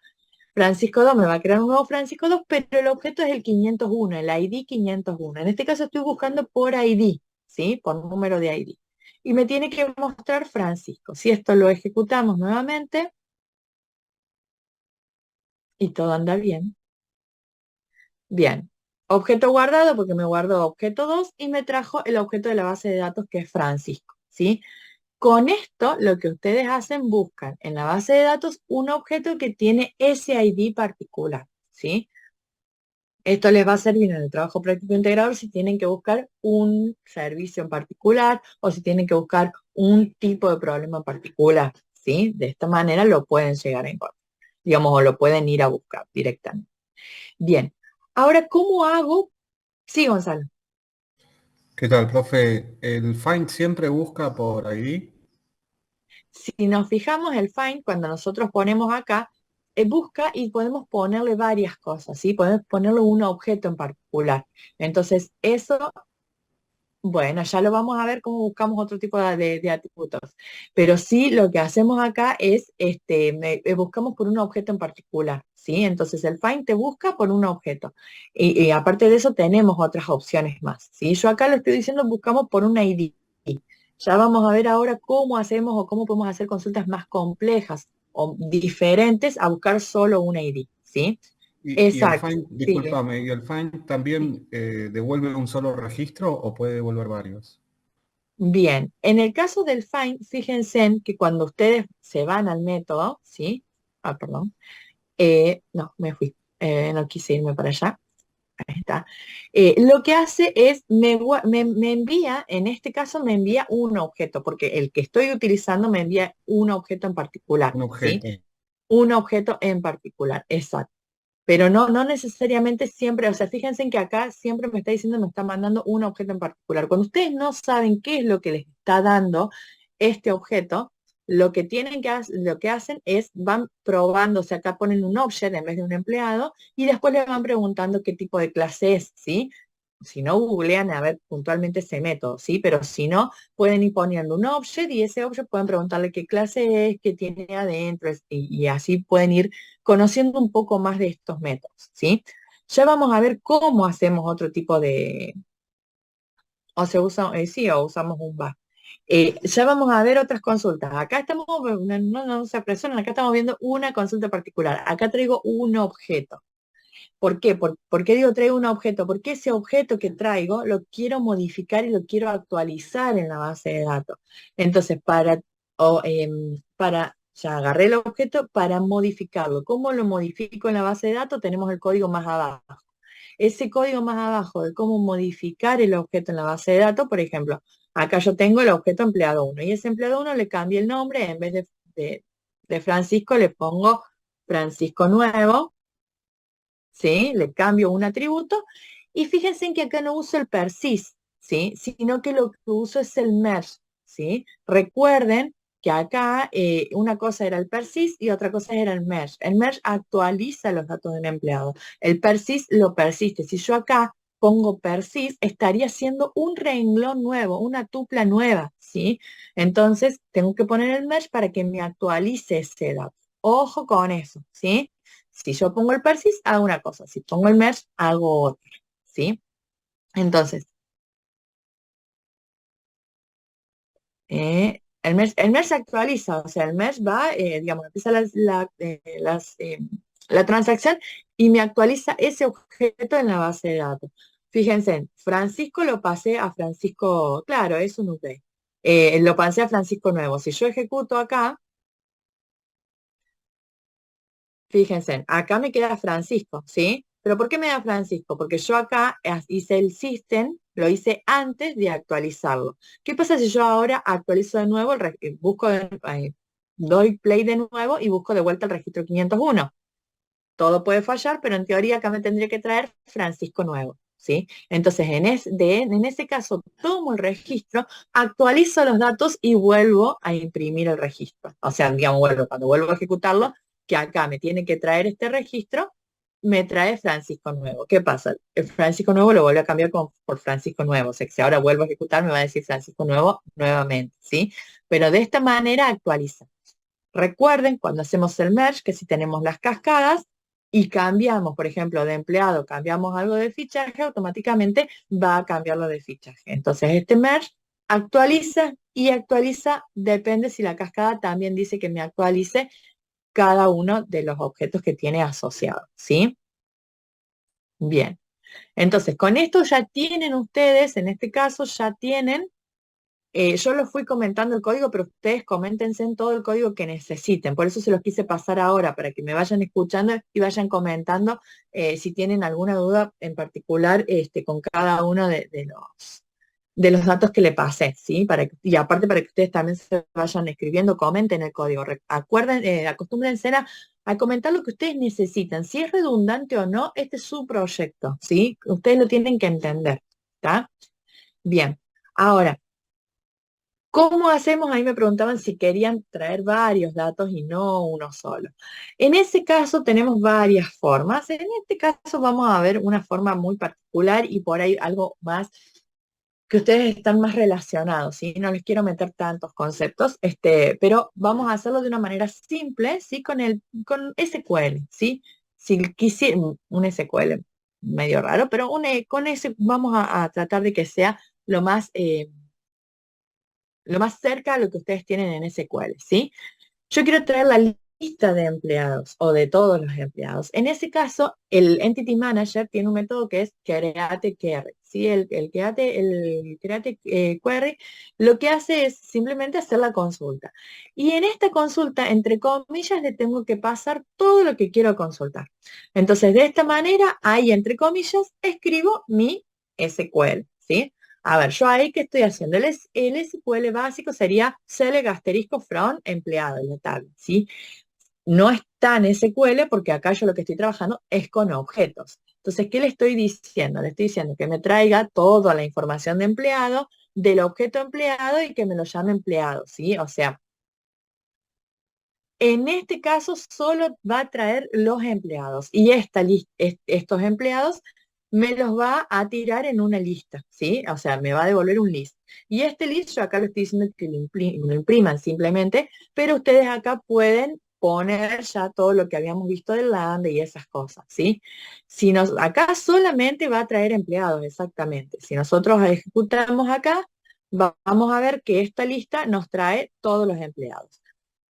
Francisco 2 me va a crear un nuevo Francisco 2, pero el objeto es el 501, el ID 501. En este caso estoy buscando por ID, ¿sí? Por número de ID. Y me tiene que mostrar Francisco. Si esto lo ejecutamos nuevamente y todo anda bien. Bien. Objeto guardado porque me guardó objeto 2 y me trajo el objeto de la base de datos que es Francisco, ¿sí? Con esto, lo que ustedes hacen, buscan en la base de datos un objeto que tiene ese ID particular, ¿sí? Esto les va a servir en el trabajo práctico integrador si tienen que buscar un servicio en particular o si tienen que buscar un tipo de problema en particular, ¿sí? De esta manera lo pueden llegar a encontrar, digamos, o lo pueden ir a buscar directamente. Bien, ahora, ¿cómo hago? Sí, Gonzalo. ¿Qué tal, profe? ¿El find siempre busca por ID? Si nos fijamos, el find, cuando nosotros ponemos acá, busca y podemos ponerle varias cosas, ¿sí? Podemos ponerle un objeto en particular. Entonces, eso, bueno, ya lo vamos a ver cómo buscamos otro tipo de atributos. Pero sí, lo que hacemos acá es, buscamos por un objeto en particular, ¿sí? Entonces, el find te busca por un objeto. Y aparte de eso, tenemos otras opciones más, ¿sí? Yo acá lo estoy diciendo, buscamos por un ID. Ya vamos a ver ahora cómo hacemos o cómo podemos hacer consultas más complejas o diferentes a buscar solo una ID, ¿sí? Y el Exacto, find, sigue. discúlpame, ¿y el find también devuelve un solo registro o puede devolver varios? Bien, en el caso del find, fíjense en que cuando ustedes se van al método, ¿sí? Ah, perdón. No, me fui. No quise irme para allá. Ahí está. Lo que hace es, me envía, en este caso me envía un objeto, porque el que estoy utilizando me envía un objeto en particular, Un ¿sí? objeto. Un objeto en particular, exacto. Pero no necesariamente siempre, o sea, fíjense en que acá siempre me está diciendo, me está mandando un objeto en particular. Cuando ustedes no saben qué es lo que les está dando este objeto, lo que lo que hacen es van probando, o sea, acá ponen un object en vez de un empleado y después le van preguntando qué tipo de clase es, ¿sí? Si no, googlean a ver puntualmente ese método, ¿sí? Pero si no, pueden ir poniendo un object y ese object pueden preguntarle qué clase es, qué tiene adentro, y así pueden ir conociendo un poco más de estos métodos, ¿sí? Ya vamos a ver cómo hacemos otro tipo o se usa, sí, o usamos un bar. Ya vamos a ver otras consultas. Acá estamos, no se apresuren, acá estamos viendo una consulta particular. Acá traigo un objeto. ¿Por qué? ¿Por qué digo traigo un objeto? Porque ese objeto que traigo lo quiero modificar y lo quiero actualizar en la base de datos. Entonces, ya agarré el objeto para modificarlo. ¿Cómo lo modifico en la base de datos? Tenemos el código más abajo. Ese código más abajo de cómo modificar el objeto en la base de datos, por ejemplo, acá yo tengo el objeto empleado 1 y ese empleado 1 le cambio el nombre, en vez de Francisco le pongo Francisco Nuevo, ¿sí? Le cambio un atributo y fíjense en que acá no uso el persist, ¿sí? Sino que lo que uso es el merge, ¿sí? Recuerden que acá una cosa era el persist y otra cosa era el merge. El merge actualiza los datos de un empleado. El persist lo persiste. Si yo acá pongo persist, estaría haciendo un renglón nuevo, una tupla nueva, ¿sí? Entonces, tengo que poner el merge para que me actualice ese dato. Ojo con eso, ¿sí? Si yo pongo el persist, hago una cosa. Si pongo el merge, hago otra, ¿sí? Entonces, el MERS se actualiza, o sea, el MERS va, digamos, empieza la transacción y me actualiza ese objeto en la base de datos. Fíjense, Francisco lo pasé a Francisco, claro, es un UP. Lo pasé a Francisco Nuevo. Si yo ejecuto acá, fíjense, acá me queda Francisco, ¿sí? ¿Pero por qué me da Francisco? Porque yo acá hice el system, lo hice antes de actualizarlo. ¿Qué pasa si yo ahora actualizo de nuevo, doy play de nuevo y busco de vuelta el registro 501? Todo puede fallar, pero en teoría acá me tendría que traer Francisco Nuevo, ¿sí? Entonces, en ese caso, tomo el registro, actualizo los datos y vuelvo a imprimir el registro. O sea, digamos, cuando vuelvo a ejecutarlo, que acá me tiene que traer este registro, me trae Francisco Nuevo. ¿Qué pasa? El Francisco Nuevo lo vuelvo a cambiar por Francisco Nuevo. O sea, que si ahora vuelvo a ejecutar, me va a decir Francisco Nuevo nuevamente, ¿sí? Pero de esta manera actualiza. Recuerden, cuando hacemos el merge, que si tenemos las cascadas y cambiamos, por ejemplo, de empleado, cambiamos algo de fichaje, automáticamente va a cambiar lo de fichaje. Entonces, este merge actualiza y actualiza, depende si la cascada también dice que me actualice cada uno de los objetos que tiene asociados, ¿sí? Bien. Entonces, con esto ya tienen ustedes, en este caso, ya tienen. Yo los fui comentando el código, pero ustedes coméntense en todo el código que necesiten. Por eso se los quise pasar ahora, para que me vayan escuchando y vayan comentando si tienen alguna duda en particular con cada uno de los datos que le pasé, ¿sí? Y aparte para que ustedes también se vayan escribiendo, comenten el código. Acostúmbrense a comentar lo que ustedes necesitan. Si es redundante o no, este es su proyecto, ¿sí? Ustedes lo tienen que entender, ¿está? Bien. Ahora, ¿cómo hacemos? Ahí me preguntaban si querían traer varios datos y no uno solo. En ese caso tenemos varias formas. En este caso vamos a ver una forma muy particular y por ahí algo más que ustedes están más relacionados, ¿sí? No les quiero meter tantos conceptos, pero vamos a hacerlo de una manera simple, ¿sí? Con SQL, ¿sí? Si quisiera, un SQL medio raro, pero con ese vamos a tratar de que sea lo más cerca a lo que ustedes tienen en SQL, ¿sí? Yo quiero traer la lista de empleados o de todos los empleados. En ese caso, el Entity Manager tiene un método que es create query, ¿sí? El create query lo que hace es simplemente hacer la consulta. Y en esta consulta, entre comillas, le tengo que pasar todo lo que quiero consultar. Entonces, de esta manera, ahí, entre comillas, escribo mi SQL, ¿sí? A ver, yo ahí, ¿qué estoy haciendo? El SQL básico sería select asterisco from empleado, la tabla, ¿sí? No está en SQL porque acá yo lo que estoy trabajando es con objetos. Entonces, ¿qué le estoy diciendo? Le estoy diciendo que me traiga toda la información de empleado, del objeto empleado y que me lo llame empleado, ¿sí? O sea, en este caso solo va a traer los empleados y estos empleados me los va a tirar en una lista, ¿sí? O sea, me va a devolver un list. Y este list yo acá lo estoy diciendo que lo impriman simplemente, pero ustedes acá pueden poner ya todo lo que habíamos visto del lambda y esas cosas, ¿sí? Acá solamente va a traer empleados, exactamente. Si nosotros ejecutamos acá, vamos a ver que esta lista nos trae todos los empleados.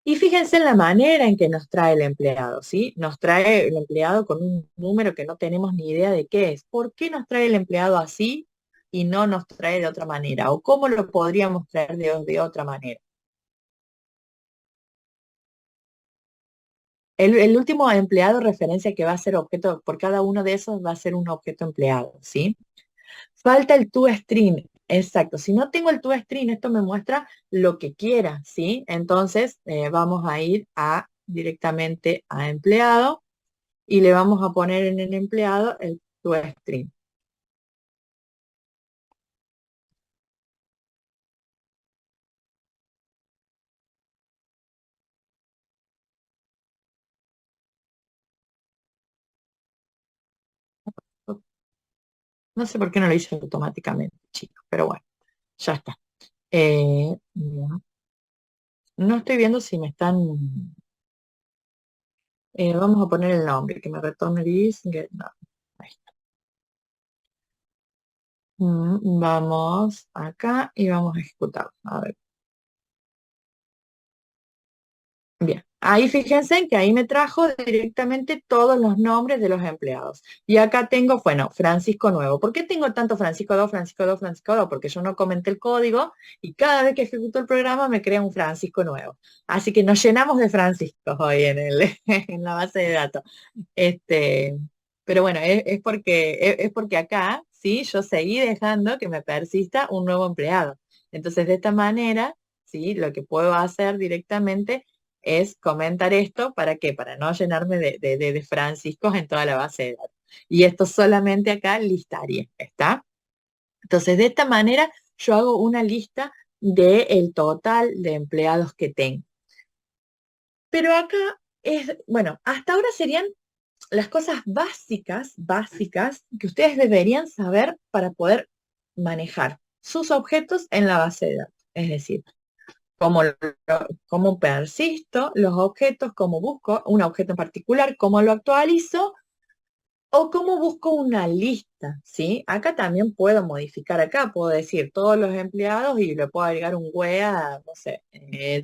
Y fíjense en la manera en que nos trae el empleado, ¿sí? Nos trae el empleado con un número que no tenemos ni idea de qué es. ¿Por qué nos trae el empleado así y no nos trae de otra manera? ¿O cómo lo podríamos traer de otra manera? El último empleado referencia que va a ser objeto, por cada uno de esos va a ser un objeto empleado, ¿sí? Falta el toString, exacto. Si no tengo el toString, esto me muestra lo que quiera, ¿sí? Entonces, vamos a ir directamente a empleado y le vamos a poner en el empleado el toString. No sé por qué no lo hice automáticamente, chicos, pero bueno, ya está. No estoy viendo si me están. Vamos a poner el nombre, que me retorne el no, ahí está. Vamos acá y vamos a ejecutar. A ver. Bien, ahí fíjense en que ahí me trajo directamente todos los nombres de los empleados. Y acá tengo, bueno, Francisco Nuevo. ¿Por qué tengo tanto Francisco 2, Francisco 2, Francisco 2? Porque yo no comenté el código y cada vez que ejecuto el programa me crea un Francisco Nuevo. Así que nos llenamos de Franciscos hoy en la base de datos. Este, pero bueno, es porque acá, sí, yo seguí dejando que me persista un nuevo empleado. Entonces, de esta manera, sí, lo que puedo hacer directamente es comentar esto, ¿para qué? Para no llenarme de franciscos en toda la base de datos. Y esto solamente acá listaría, ¿está? Entonces, de esta manera yo hago una lista del total de empleados que tengo. Pero acá es, bueno, hasta ahora serían las cosas básicas que ustedes deberían saber para poder manejar sus objetos en la base de datos. Es decir, cómo persisto los objetos, cómo busco un objeto en particular, cómo lo actualizo o cómo busco una lista, ¿sí? Acá también puedo modificar, acá puedo decir todos los empleados y le puedo agregar un wea, no sé,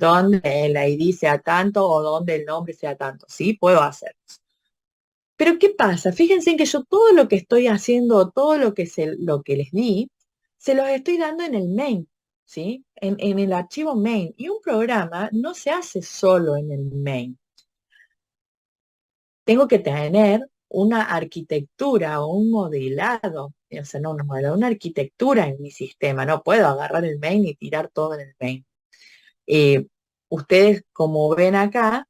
donde el ID sea tanto o donde el nombre sea tanto, ¿sí? Puedo hacer. Pero ¿qué pasa? Fíjense en que yo todo lo que estoy haciendo, todo lo que les di, se los estoy dando en el main, ¿sí? En el archivo main. Y un programa no se hace solo en el main. Tengo que tener una arquitectura o un modelado, o sea, no un modelado, una arquitectura en mi sistema. No puedo agarrar el main y tirar todo en el main. Eh, Ustedes, como ven acá,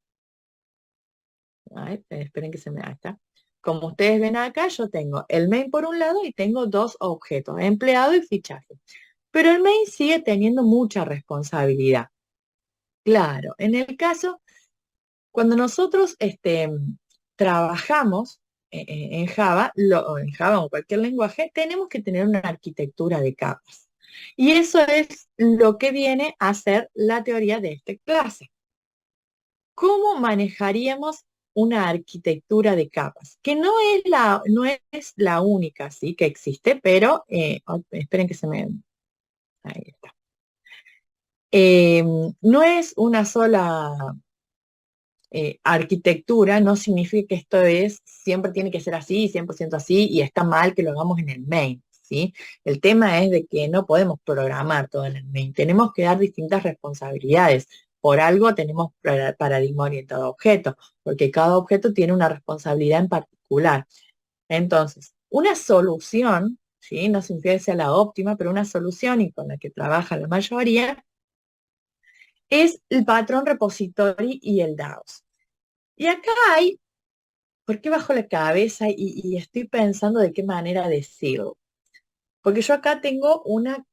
ay, esperen que se me... Ahí está. Como ustedes ven acá, yo tengo el main por un lado y tengo dos objetos, empleado y fichaje. Pero el main sigue teniendo mucha responsabilidad. Claro, en el caso, cuando nosotros trabajamos en Java, o en Java o cualquier lenguaje, tenemos que tener una arquitectura de capas. Y eso es lo que viene a ser la teoría de esta clase. ¿Cómo manejaríamos una arquitectura de capas? Que no es la única, sí, que existe, pero esperen que se me... Ahí está. No es una sola arquitectura, no significa que esto es, siempre tiene que ser así, 100% así, y está mal que lo hagamos en el main, ¿sí? El tema es de que no podemos programar todo en el main, tenemos que dar distintas responsabilidades. Por algo tenemos paradigma orientado a objetos, porque cada objeto tiene una responsabilidad en particular. Entonces, una solución, ¿sí? No significa que sea la óptima, pero una solución y con la que trabaja la mayoría es el patrón repository y el DAOs. Y acá hay, ¿por qué bajo la cabeza y estoy pensando de qué manera decirlo? Porque yo acá tengo una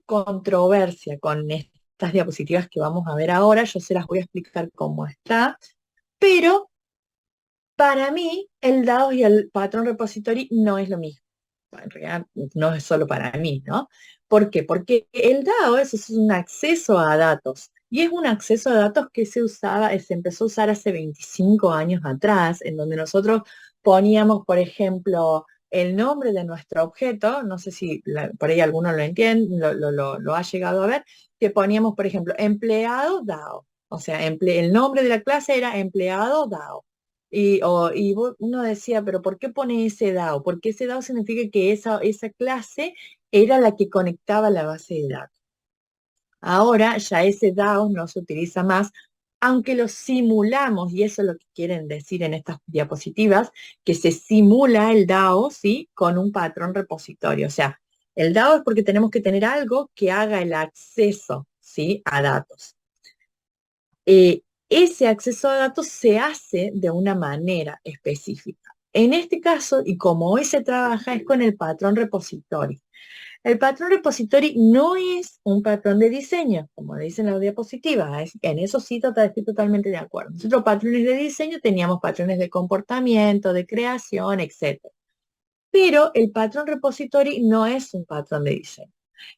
controversia con estas diapositivas que vamos a ver ahora, yo se las voy a explicar cómo está, pero para mí el DAO y el patrón repository no es lo mismo. Bueno, en realidad no es solo para mí, ¿no? ¿Por qué? Porque el DAO es un acceso a datos y es un acceso a datos que se empezó a usar hace 25 años atrás, en donde nosotros poníamos, por ejemplo, el nombre de nuestro objeto, no sé si por ahí alguno lo entiende, lo ha llegado a ver, que poníamos, por ejemplo, empleado DAO. O sea, el nombre de la clase era empleado DAO. Uno decía, pero ¿por qué pone ese DAO? Porque ese DAO significa que esa clase era la que conectaba la base de datos. Ahora ya ese DAO no se utiliza más, aunque lo simulamos, y eso es lo que quieren decir en estas diapositivas, que se simula el DAO, ¿sí? Con un patrón repositorio. O sea, el DAO es porque tenemos que tener algo que haga el acceso, ¿sí? A datos. Ese acceso a datos se hace de una manera específica. En este caso, y como hoy se trabaja, es con el patrón repositorio. El patrón repository no es un patrón de diseño, como dicen las diapositivas. En eso sí estoy totalmente de acuerdo. Nosotros patrones de diseño teníamos patrones de comportamiento, de creación, etc. Pero el patrón repository no es un patrón de diseño.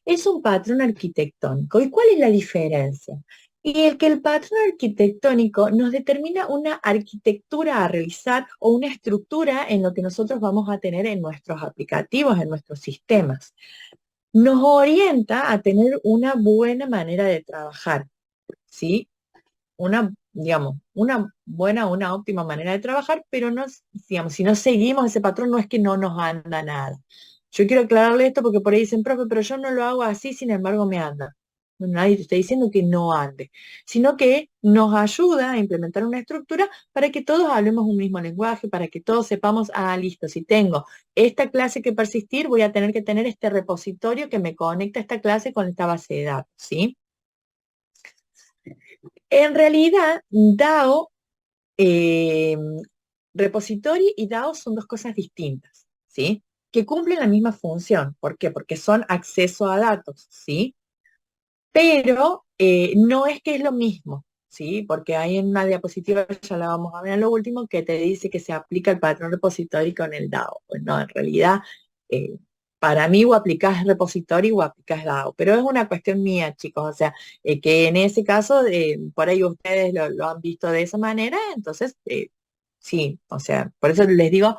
Es un patrón arquitectónico. ¿Y cuál es la diferencia? Y el que el patrón arquitectónico nos determina una arquitectura a realizar o una estructura en lo que nosotros vamos a tener en nuestros aplicativos, en nuestros sistemas. nos orienta a tener una buena manera de trabajar, ¿sí? Digamos, una buena, una óptima manera de trabajar, pero no, digamos, si no seguimos ese patrón, no es que no nos anda nada. Yo quiero aclararle esto porque por ahí dicen, profe, pero yo no lo hago así, sin embargo me anda. Bueno, nadie te está diciendo que no ande, sino que nos ayuda a implementar una estructura para que todos hablemos un mismo lenguaje, para que todos sepamos, ah, listo, si tengo esta clase que persistir, voy a tener que tener este repositorio que me conecta esta clase con esta base de datos, ¿sí? En realidad, DAO, eh, repository y DAO son dos cosas distintas, ¿sí? Que cumplen la misma función. ¿Por qué? Porque son acceso a datos, ¿sí? Pero no es que es lo mismo, ¿sí? Porque hay en una diapositiva, ya la vamos a ver en lo último, que te dice que se aplica el patrón repository con el DAO. Pues no, en realidad, eh, para mí o aplicás repository o aplicás DAO, pero es una cuestión mía, chicos, o sea, que en ese caso, por ahí ustedes lo han visto de esa manera, entonces, sí, o sea, por eso les digo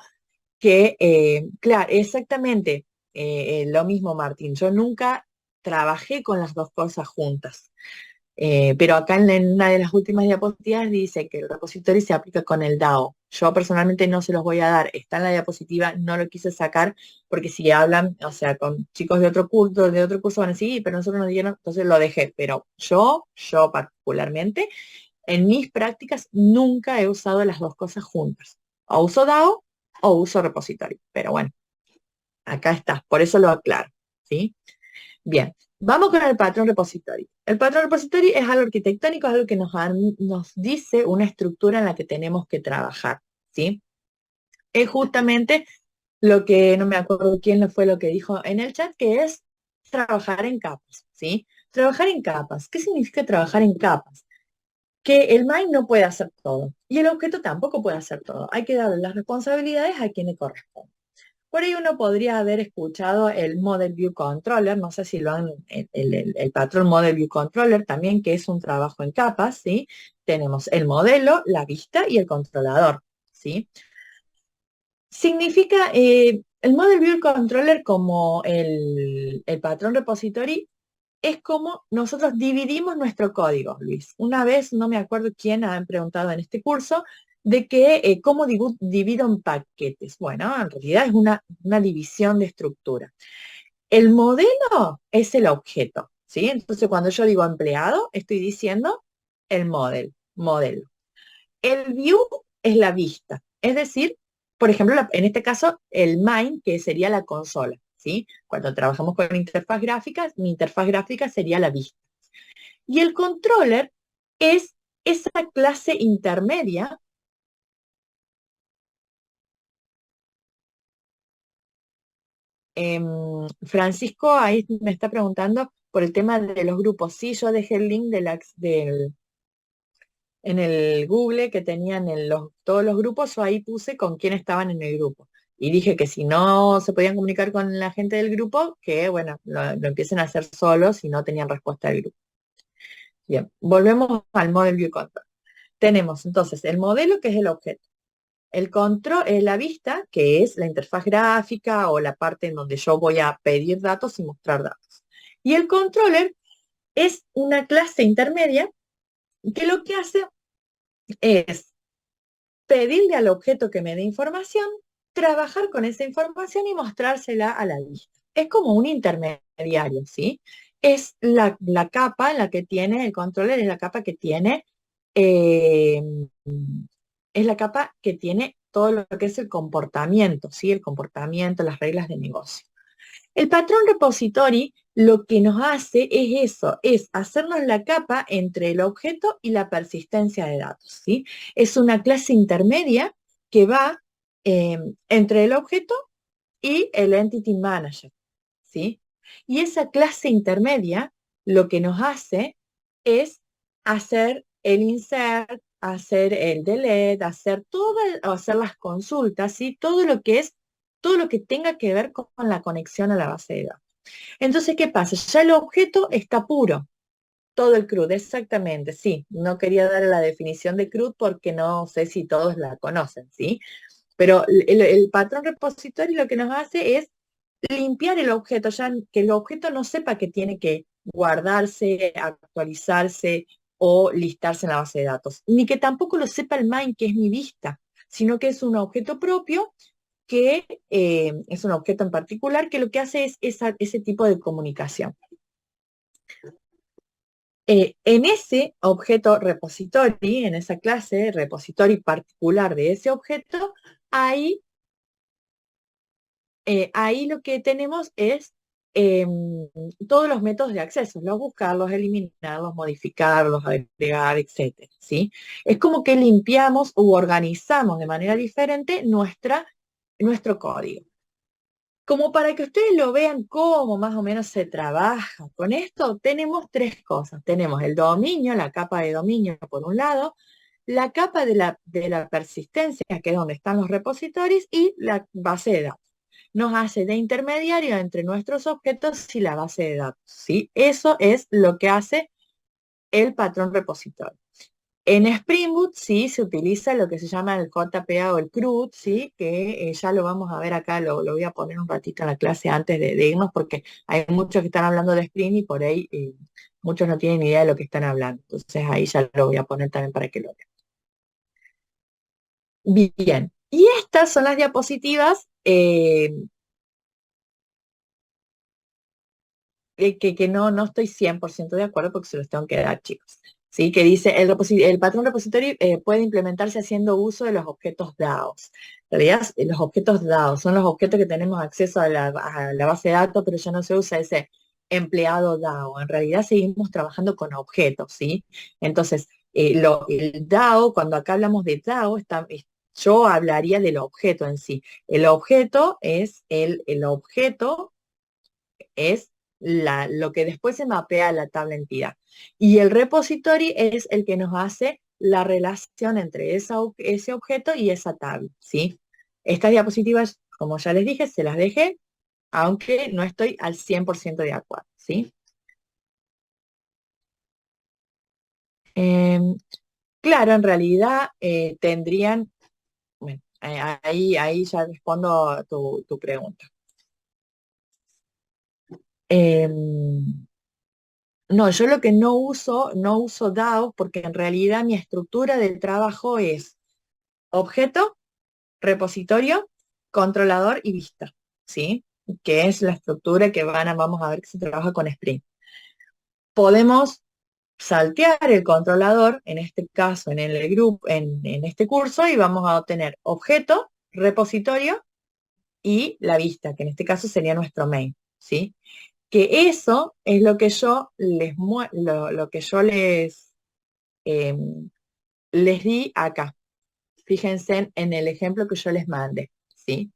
que, claro, exactamente lo mismo, Martín. Yo nunca trabajé con las dos cosas juntas. Pero acá en una de las últimas diapositivas dice que el repositorio se aplica con el DAO. Yo personalmente no se los voy a dar. Está en la diapositiva, no lo quise sacar porque si hablan, o sea, con chicos de otro curso van a decir, "Sí, pero nosotros nos dijeron", entonces lo dejé. Pero yo particularmente, en mis prácticas nunca he usado las dos cosas juntas. O uso DAO o uso repositorio. Pero bueno, acá está, por eso lo aclaro, ¿sí? Bien, vamos con el patrón repositorio. El patrón repositorio es algo arquitectónico, es algo que nos dice una estructura en la que tenemos que trabajar, ¿sí? Es justamente lo que, no me acuerdo quién fue lo que dijo en el chat, que es trabajar en capas, ¿sí? Trabajar en capas. ¿Qué significa trabajar en capas? Que el mind no puede hacer todo y el objeto tampoco puede hacer todo. Hay que darle las responsabilidades a quien le corresponde. Por ahí uno podría haber escuchado el Model View Controller, no sé si lo han, el patrón Model View Controller también, que es un trabajo en capas, ¿sí? Tenemos el modelo, la vista y el controlador, ¿sí? Significa, el Model View Controller como el patrón repository es como nosotros dividimos nuestro código, Luis. Una vez, no me acuerdo quién han preguntado en este curso, de que cómo divido en paquetes. Bueno, en realidad es una división de estructura. El modelo es el objeto, ¿sí? Entonces, cuando yo digo empleado, estoy diciendo el modelo. El view es la vista, es decir, por ejemplo, en este caso, el main, que sería la consola, ¿sí? Cuando trabajamos con interfaz gráfica, mi interfaz gráfica sería la vista. Y el controller es esa clase intermedia. Francisco ahí me está preguntando por el tema de los grupos. Sí, yo dejé el link en el Google que tenían todos los grupos, yo ahí puse con quién estaban en el grupo. Y dije que si no se podían comunicar con la gente del grupo, que bueno, lo empiecen a hacer solos si no tenían respuesta del grupo. Bien, volvemos al Model View Control. Tenemos entonces el modelo, que es el objeto. El control es la vista, que es la interfaz gráfica o la parte en donde yo voy a pedir datos y mostrar datos. Y el controller es una clase intermedia que lo que hace es pedirle al objeto que me dé información, trabajar con esa información y mostrársela a la vista. Es como un intermediario, ¿sí? Es la capa en la que tiene el controller, es la capa que tiene, eh, es la capa que tiene todo lo que es el comportamiento, ¿sí? El comportamiento, las reglas de negocio. El patrón repository lo que nos hace es eso, es hacernos la capa entre el objeto y la persistencia de datos, ¿sí? Es una clase intermedia que va entre el objeto y el Entity Manager, ¿sí? Y esa clase intermedia lo que nos hace es hacer el insert, hacer el delete, hacer las consultas, ¿sí? Todo lo que tenga que ver con la conexión a la base de datos. Entonces, ¿qué pasa? Ya el objeto está puro, todo el CRUD, exactamente, sí. No quería dar la definición de CRUD porque no sé si todos la conocen, ¿sí? Pero el patrón repositorio lo que nos hace es limpiar el objeto, ya que el objeto no sepa que tiene que guardarse, actualizarse o listarse en la base de datos, ni que tampoco lo sepa el main, que es mi vista, sino que es un objeto propio que es un objeto en particular que lo que hace es ese tipo de comunicación. En ese objeto repository, en esa clase repository particular de ese objeto, ahí lo que tenemos es todos los métodos de acceso, los buscarlos, eliminarlos, modificarlos, agregar, etcétera, ¿sí? Es como que limpiamos u organizamos de manera diferente nuestro código. Como para que ustedes lo vean cómo más o menos se trabaja con esto, tenemos tres cosas. Tenemos el dominio, la capa de dominio por un lado, la capa de la persistencia, que es donde están los repositorios, y la base de datos. Nos hace de intermediario entre nuestros objetos y la base de datos, ¿sí? Eso es lo que hace el patrón repositorio. En Spring Boot sí se utiliza lo que se llama el JPA o el CRUD, ¿sí? Que ya lo vamos a ver acá, lo voy a poner un ratito en la clase antes de irnos, porque hay muchos que están hablando de Spring y por ahí muchos no tienen idea de lo que están hablando. Entonces ahí ya lo voy a poner también para que lo vean. Bien, y estas son las diapositivas que no estoy 100% de acuerdo porque se los tengo que dar, chicos. ¿Sí? Que dice, el patrón repositorio puede implementarse haciendo uso de los objetos DAOs. En realidad, los objetos DAOs son los objetos que tenemos acceso a la base de datos, pero ya no se usa ese empleado DAO. En realidad seguimos trabajando con objetos, ¿sí? Entonces, el DAO, cuando acá hablamos de DAO, yo hablaría del objeto en sí. El objeto es lo que después se mapea a la tabla entidad. Y el repository es el que nos hace la relación entre ese objeto y esa tabla, ¿sí? Estas diapositivas, como ya les dije, se las dejé, aunque no estoy al 100% de acuerdo, ¿sí? Claro, en realidad tendrían, bueno, ahí ya respondo a tu pregunta. No, yo lo que no uso DAO porque en realidad mi estructura del trabajo es objeto, repositorio, controlador y vista, ¿sí? Que es la estructura que vamos a ver que se trabaja con Spring. Podemos saltear el controlador, en este caso en el grupo, en este curso, y vamos a obtener objeto, repositorio y la vista, que en este caso sería nuestro main, ¿sí? Que eso es lo que yo les di acá. Fíjense en el ejemplo que yo les mandé, ¿sí?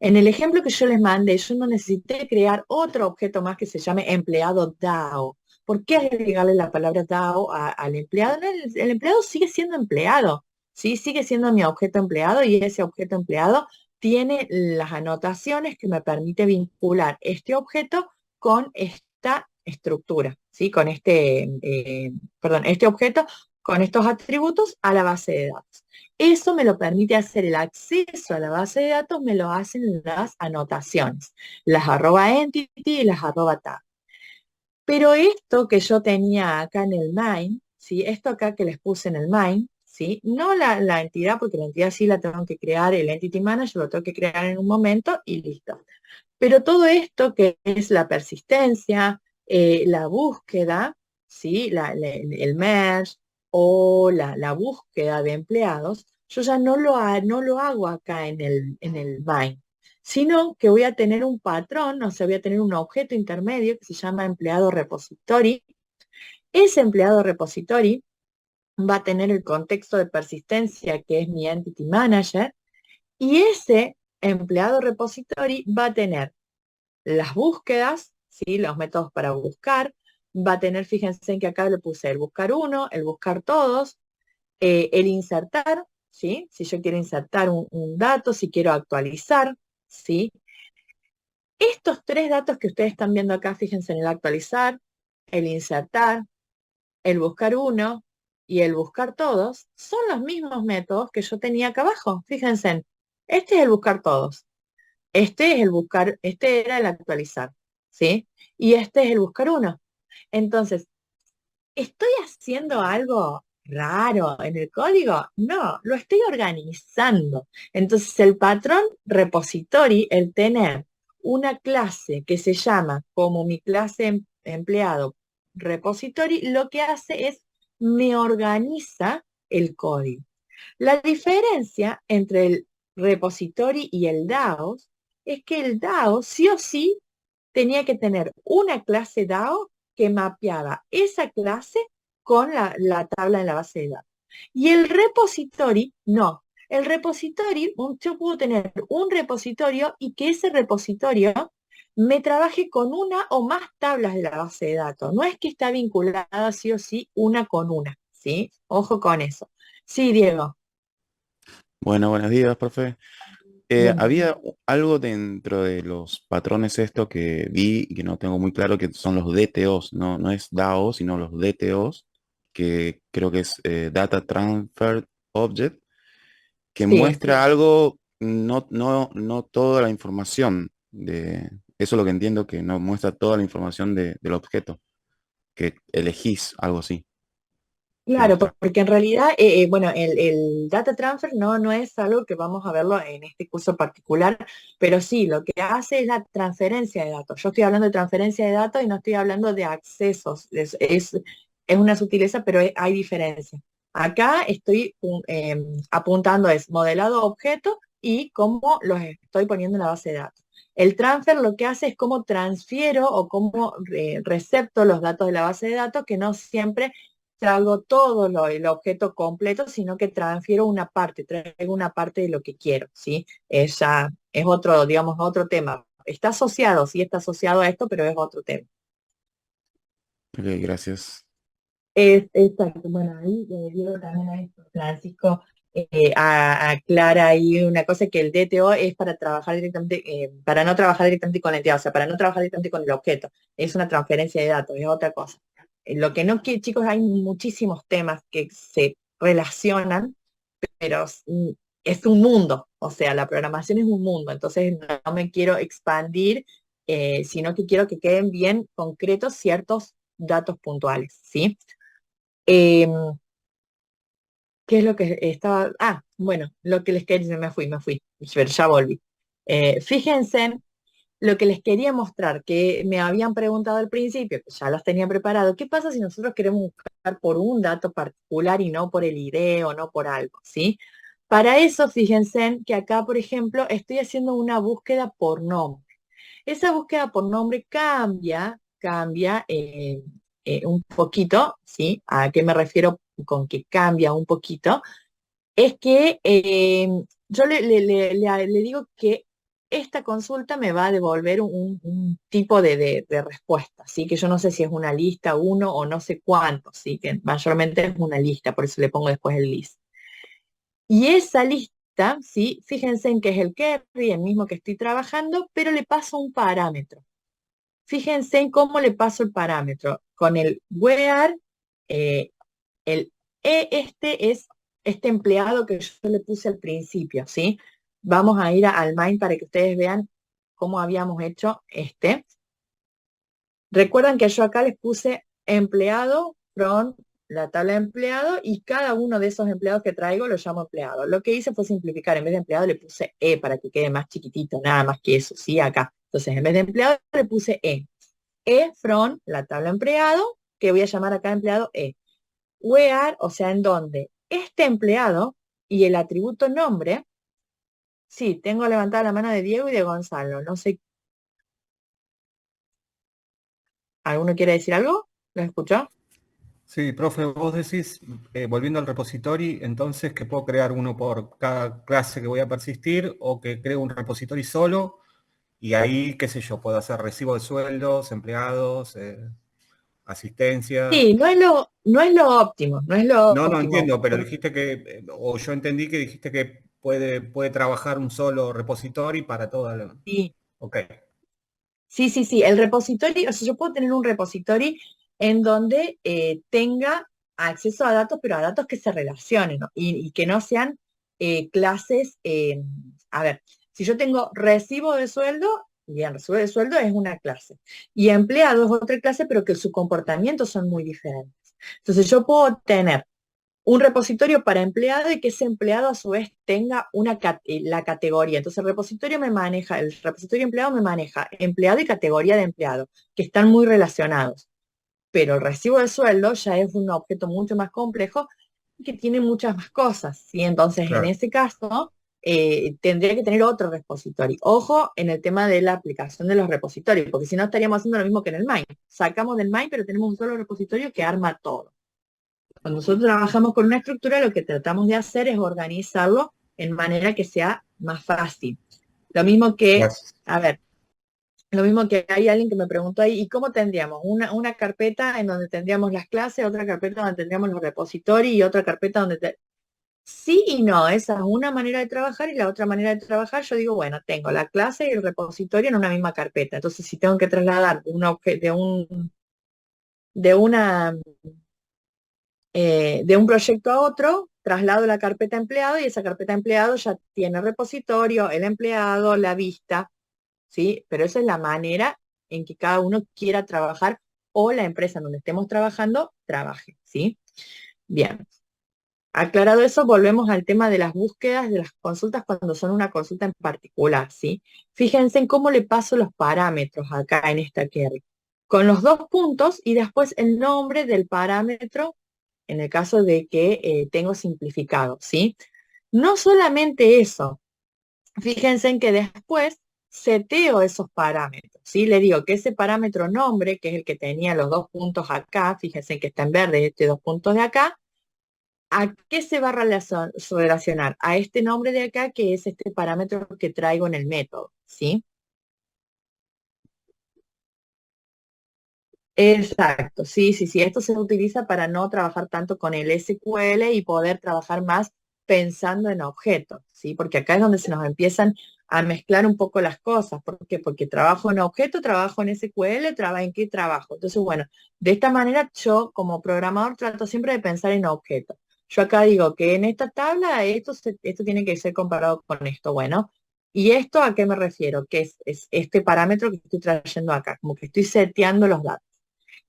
En el ejemplo que yo les mandé, yo no necesité crear otro objeto más que se llame empleado DAO. ¿Por qué agregarle la palabra DAO al empleado? No, el empleado sigue siendo empleado, ¿sí? Sigue siendo mi objeto empleado y ese objeto empleado tiene las anotaciones que me permite vincular este objeto con esta estructura, ¿sí? Con este objeto, con estos atributos a la base de datos. Eso me lo permite hacer el acceso a la base de datos, me lo hacen las anotaciones, las @entity y las @tag. Pero esto que yo tenía acá en el main, ¿sí? Esto acá que les puse en el main, ¿sí? No la entidad, porque la entidad sí la tengo que crear, el entity manager lo tengo que crear en un momento y listo. Pero todo esto que es la persistencia, la búsqueda, ¿sí? El merge o la búsqueda de empleados, yo ya no lo hago acá en el main, sino que voy a tener un patrón, o sea, voy a tener un objeto intermedio que se llama empleado repository. Ese empleado repository va a tener el contexto de persistencia, que es mi entity manager, y ese empleado repository va a tener las búsquedas, ¿sí? Los métodos para buscar, va a tener, fíjense en que acá le puse el buscar uno, el buscar todos, el insertar, ¿sí? Si yo quiero insertar un dato, si quiero actualizar, ¿sí? Estos tres datos que ustedes están viendo acá, fíjense en el actualizar, el insertar, el buscar uno y el buscar todos, son los mismos métodos que yo tenía acá abajo, fíjense. Este es el buscar todos. Este es el buscar, este era el actualizar, ¿sí? Y este es el buscar uno. Entonces, ¿estoy haciendo algo raro en el código? No, lo estoy organizando. Entonces, el patrón repository, el tener una clase que se llama como mi clase empleado repository, lo que hace es me organiza el código. La diferencia entre el repository y el DAO es que el DAO sí o sí tenía que tener una clase DAO que mapeaba esa clase con la tabla en la base de datos. Y el repository, no. El repository, yo puedo tener un repositorio y que ese repositorio me trabaje con una o más tablas de la base de datos. No es que está vinculada sí o sí una con una, ¿sí? Ojo con eso. Sí, Diego. Bueno, buenos días, profe. Buen día. Había algo dentro de los patrones esto que vi y que no tengo muy claro, que son los DTOs, no, no es DAO, sino los DTOs, que creo que es Data Transfer Object, que Sí. muestra algo, no toda la información de, eso es lo que entiendo, que no muestra toda la información del objeto, que elegís algo así, que Claro, muestra. porque en realidad, bueno, el data transfer no es algo que vamos a verlo en este curso particular, pero sí, lo que hace es la transferencia de datos. Yo estoy hablando de transferencia de datos y no estoy hablando de accesos. Es una sutileza, pero hay diferencia. Acá estoy apuntando es modelado objeto y cómo los estoy poniendo en la base de datos. El transfer lo que hace es cómo transfiero o cómo recepto los datos de la base de datos, que no siempre traigo todo el objeto completo, sino que transfiero una parte, traigo una parte de lo que quiero, ¿sí? Ya es otro, digamos, otro tema. Está asociado, sí está asociado a esto, pero es otro tema. Ok, gracias. Exacto, bueno, ahí Diego también a esto, Francisco aclara ahí una cosa que el DTO es para trabajar directamente, para no trabajar directamente con la entidad, o sea, para no trabajar directamente con el objeto, es una transferencia de datos, es otra cosa. Lo que no que, chicos, hay muchísimos temas que se relacionan, pero es un mundo, o sea, la programación es un mundo, entonces no me quiero expandir, sino que quiero que queden bien concretos ciertos datos puntuales, ¿sí? Em, ¿Qué es lo que estaba? Ah, bueno, lo que les quería, me fui, pero ya volví. Fíjense lo que les quería mostrar, que me habían preguntado al principio, que ya los tenía preparado, ¿qué pasa si nosotros queremos buscar por un dato particular y no por el ID o no por algo, ¿sí? Para eso, fíjense que acá, por ejemplo, estoy haciendo una búsqueda por nombre. Esa búsqueda por nombre cambia un poquito, ¿sí? ¿A qué me refiero con que cambia un poquito? Es que yo le digo que esta consulta me va a devolver un tipo de respuesta, ¿sí? Que yo no sé si es una lista, uno o no sé cuánto, ¿sí? Que mayormente es una lista, por eso le pongo después el list. Y esa lista, ¿sí? Fíjense en que es el query, el mismo que estoy trabajando, pero le paso un parámetro. Fíjense en cómo le paso el parámetro. Con el where, eh, el este es este empleado que yo le puse al principio, ¿sí? Vamos a ir al main para que ustedes vean cómo habíamos hecho este. Recuerdan que yo acá les puse empleado from la tabla de empleado y cada uno de esos empleados que traigo lo llamo empleado. Lo que hice fue simplificar. En vez de empleado le puse para que quede más chiquitito, nada más que eso, ¿sí? Acá. Entonces, en vez de empleado le puse from la tabla empleado, que voy a llamar acá empleado where, o sea, en donde este empleado y el atributo nombre, sí, tengo levantada la mano de Diego y de Gonzalo. No sé, ¿alguno quiere decir algo? ¿Lo escuchó? Sí, profe, vos decís, volviendo al repository, entonces que puedo crear uno por cada clase que voy a persistir o que creo un repository solo y ahí, qué sé yo, puedo hacer recibo de sueldos, empleados, asistencia. Sí, no es lo óptimo, no es lo No, no óptimo. entiendo, pero dijiste que, o yo entendí que dijiste que puede trabajar un solo repository para toda la... Sí, Ok, sí. El repositorio, o sea, yo puedo tener un repository en donde tenga acceso a datos, pero a datos que se relacionen, ¿no? Y que no sean clases, a ver, Si yo tengo recibo de sueldo, bien, recibo de sueldo es una clase. Y empleado es otra clase, pero que sus comportamientos son muy diferentes. Entonces yo puedo tener un repositorio para empleado y que ese empleado a su vez tenga la categoría. Entonces el repositorio empleado me maneja empleado y categoría de empleado, que están muy relacionados. Pero el recibo de sueldo ya es un objeto mucho más complejo que tiene muchas más cosas, ¿sí? Entonces, en Claro. ese caso, tendría que tener otro repositorio. Ojo en el tema de la aplicación de los repositorios, porque si no estaríamos haciendo lo mismo que en el Main. Sacamos del Main, pero tenemos un solo repositorio que arma todo. Cuando nosotros trabajamos con una estructura, lo que tratamos de hacer es organizarlo en manera que sea más fácil. Lo mismo que, Gracias. a ver, lo mismo que hay alguien que me preguntó ahí, ¿y cómo tendríamos? Una carpeta en donde tendríamos las clases, otra carpeta donde tendríamos los repositorios y otra carpeta donde... Sí y no, esa es una manera de trabajar y la otra manera de trabajar, yo digo, bueno, tengo la clase y el repositorio en una misma carpeta. Entonces, si tengo que trasladar de un proyecto a otro, traslado la carpeta empleado y esa carpeta empleado ya tiene repositorio, el empleado, la vista, ¿sí? Pero esa es la manera en que cada uno quiera trabajar o la empresa en donde estemos trabajando trabaje, ¿sí? Bien. Aclarado eso, volvemos al tema de las búsquedas, de las consultas cuando son una consulta en particular, ¿sí? Fíjense en cómo le paso los parámetros acá en esta query. Con los dos puntos y después el nombre del parámetro en el caso de que tengo simplificado, ¿sí? No solamente eso, fíjense en que después seteo esos parámetros, ¿sí? Le digo que ese parámetro nombre, que es el que tenía los dos puntos acá, fíjense que está en verde este dos puntos de acá, ¿a qué se va a relacionar? A este nombre de acá, que es este parámetro que traigo en el método, ¿sí? Exacto, sí, sí, sí. Esto se utiliza para no trabajar tanto con el SQL y poder trabajar más pensando en objetos, ¿sí? Porque acá es donde se nos empiezan a mezclar un poco las cosas. ¿Por qué? Porque trabajo en objeto, trabajo en SQL, ¿en qué trabajo? Entonces, bueno, de esta manera yo como programador trato siempre de pensar en objetos. Yo acá digo que en esta tabla esto tiene que ser comparado con esto, bueno. ¿Y esto a qué me refiero? Que es este parámetro que estoy trayendo acá, como que estoy seteando los datos.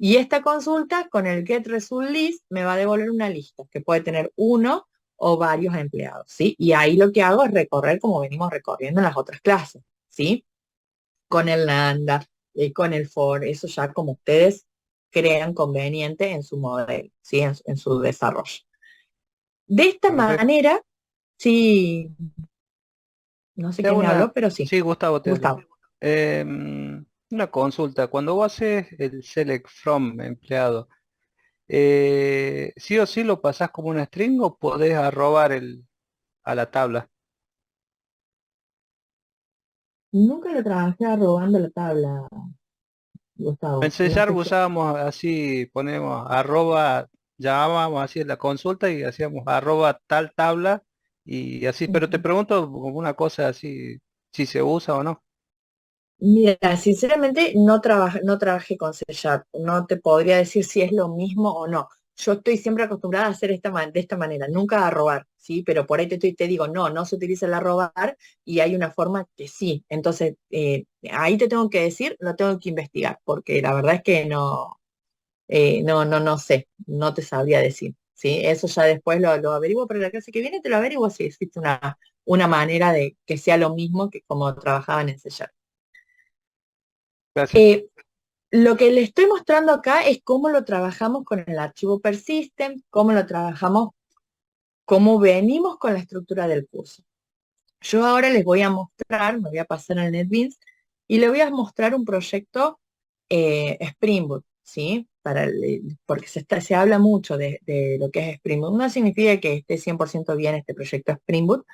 Y esta consulta con el getResultList me va a devolver una lista que puede tener uno o varios empleados, ¿sí? Y ahí lo que hago es recorrer como venimos recorriendo en las otras clases, ¿sí? Con el lambda, con el for, eso ya como ustedes crean conveniente en su modelo, ¿sí? En su desarrollo. De esta Perfecto. manera, sí, no sé Te hago quién me una... habló, pero sí, Sí, Gustavo, te hablo. Gustavo. Una consulta. Cuando vos haces el select from empleado, ¿sí o sí lo pasás como un string o podés arrobar a la tabla? Nunca lo trabajé arrobando la tabla, En Gustavo. C No Sharp sé qué. usábamos así, ponemos arroba, llamábamos así en la consulta y hacíamos arroba tal tabla y así, pero te pregunto como una cosa así, si se usa o no. Mira, sinceramente no trabajé con C Sharp, no te podría decir si es lo mismo o no. Yo estoy siempre acostumbrada a hacer de esta manera, nunca a robar, ¿sí? Pero por ahí te digo, no se utiliza el robar y hay una forma que sí. Entonces, ahí te tengo que decir, lo tengo que investigar, porque la verdad es que no sé, no te sabría decir, ¿sí? Eso ya después lo averiguo, pero la clase que viene te lo averiguo si existe una manera de que sea lo mismo que como trabajaban en C Sharp. Gracias. Eh, Lo que le estoy mostrando acá es cómo lo trabajamos con el archivo persistent, cómo lo trabajamos, cómo venimos con la estructura del curso. Yo ahora les voy a mostrar, me voy a pasar al NetBeans, y le voy a mostrar un proyecto Spring Boot, ¿sí? Porque se habla mucho de lo que es Spring Boot. No significa que esté 100% bien este proyecto Spring Boot,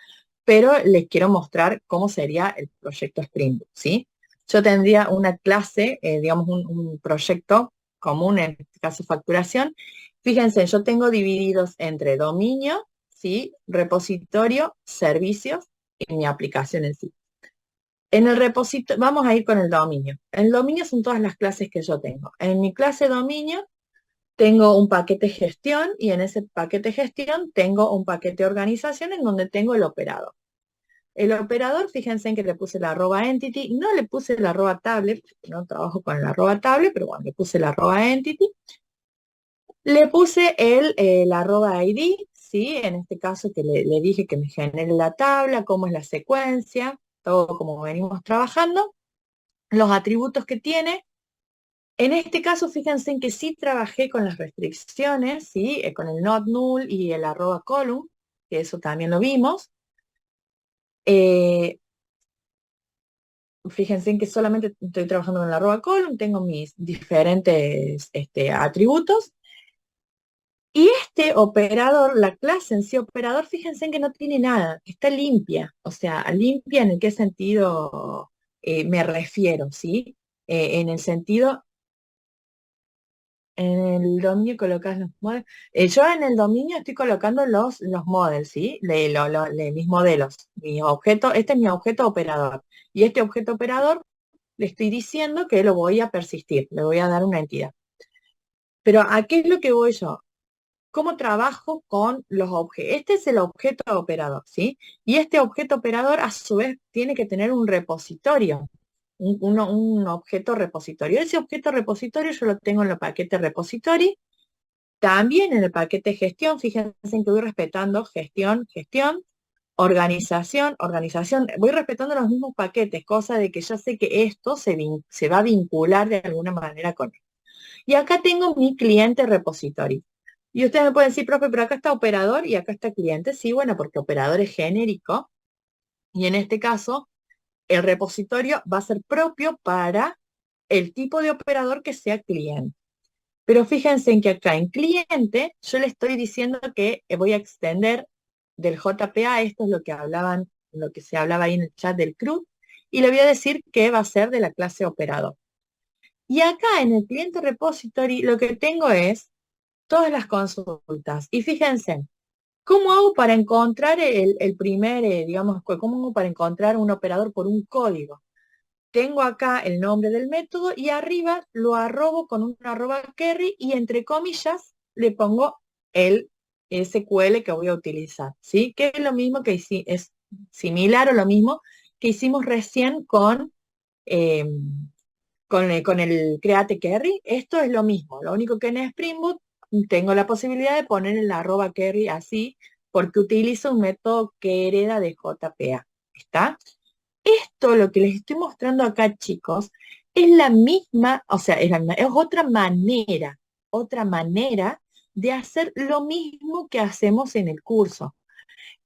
pero les quiero mostrar cómo sería el proyecto Spring Boot, ¿sí? Yo tendría una clase, digamos un proyecto común, en este caso facturación. Fíjense, yo tengo divididos entre dominio, ¿sí? Repositorio, servicios y mi aplicación en sí. En el repositorio, vamos a ir con el dominio. El dominio son todas las clases que yo tengo. En mi clase dominio tengo un paquete gestión y en ese paquete gestión tengo un paquete organización en donde tengo el operador. El operador, fíjense en que le puse la arroba entity, no le puse la arroba tablet, no trabajo con la arroba tablet, pero bueno, le puse la arroba entity. Le puse la arroba ID, ¿sí? En este caso que le dije que me genere la tabla, cómo es la secuencia, todo como venimos trabajando, los atributos que tiene. En este caso, fíjense en que sí trabajé con las restricciones, ¿sí? Con el not null y el arroba column, que eso también lo vimos. Fíjense en que solamente estoy trabajando con el arroba column, tengo mis diferentes atributos. Y este operador, la clase en sí operador, fíjense en que no tiene nada, está limpia. O sea, limpia en qué sentido me refiero, ¿sí? En el sentido, en el dominio colocas los models. Yo en el dominio estoy colocando los models, ¿sí? Mis modelos, mi objeto, este es mi objeto operador. Y este objeto operador le estoy diciendo que lo voy a persistir, le voy a dar una entidad. Pero ¿a qué es lo que voy yo? ¿Cómo trabajo con los objetos? Este es el objeto operador, ¿sí? Y este objeto operador, a su vez, tiene que tener un repositorio, un objeto repositorio. Ese objeto repositorio yo lo tengo en el paquete repository, también en el paquete gestión. Fíjense en que voy respetando gestión, organización. Voy respetando los mismos paquetes, cosa de que ya sé que esto se va a vincular de alguna manera con él. Y acá tengo mi cliente repository. Y ustedes me pueden decir, profe, pero acá está operador y acá está cliente. Sí, bueno, porque operador es genérico. Y en este caso, el repositorio va a ser propio para el tipo de operador que sea cliente. Pero fíjense en que acá en cliente, yo le estoy diciendo que voy a extender del JPA, esto es lo que hablaban, lo que se hablaba ahí en el chat del CRUD, y le voy a decir que va a ser de la clase operador. Y acá en el cliente repository lo que tengo es todas las consultas. Y fíjense, ¿cómo hago para encontrar el primer, digamos, cómo hago para encontrar un operador por un código? Tengo acá el nombre del método y arriba lo arrobo con un arroba query y entre comillas le pongo el SQL que voy a utilizar, ¿sí? Que es lo mismo que es similar o lo mismo que hicimos recién eh, con el Create Query. Esto es lo mismo, lo único que en Spring Boot tengo la posibilidad de poner el arroba query así, porque utilizo un método que hereda de JPA. ¿Está? Esto, lo que les estoy mostrando acá, chicos, es la misma, o sea, es otra manera de hacer lo mismo que hacemos en el curso.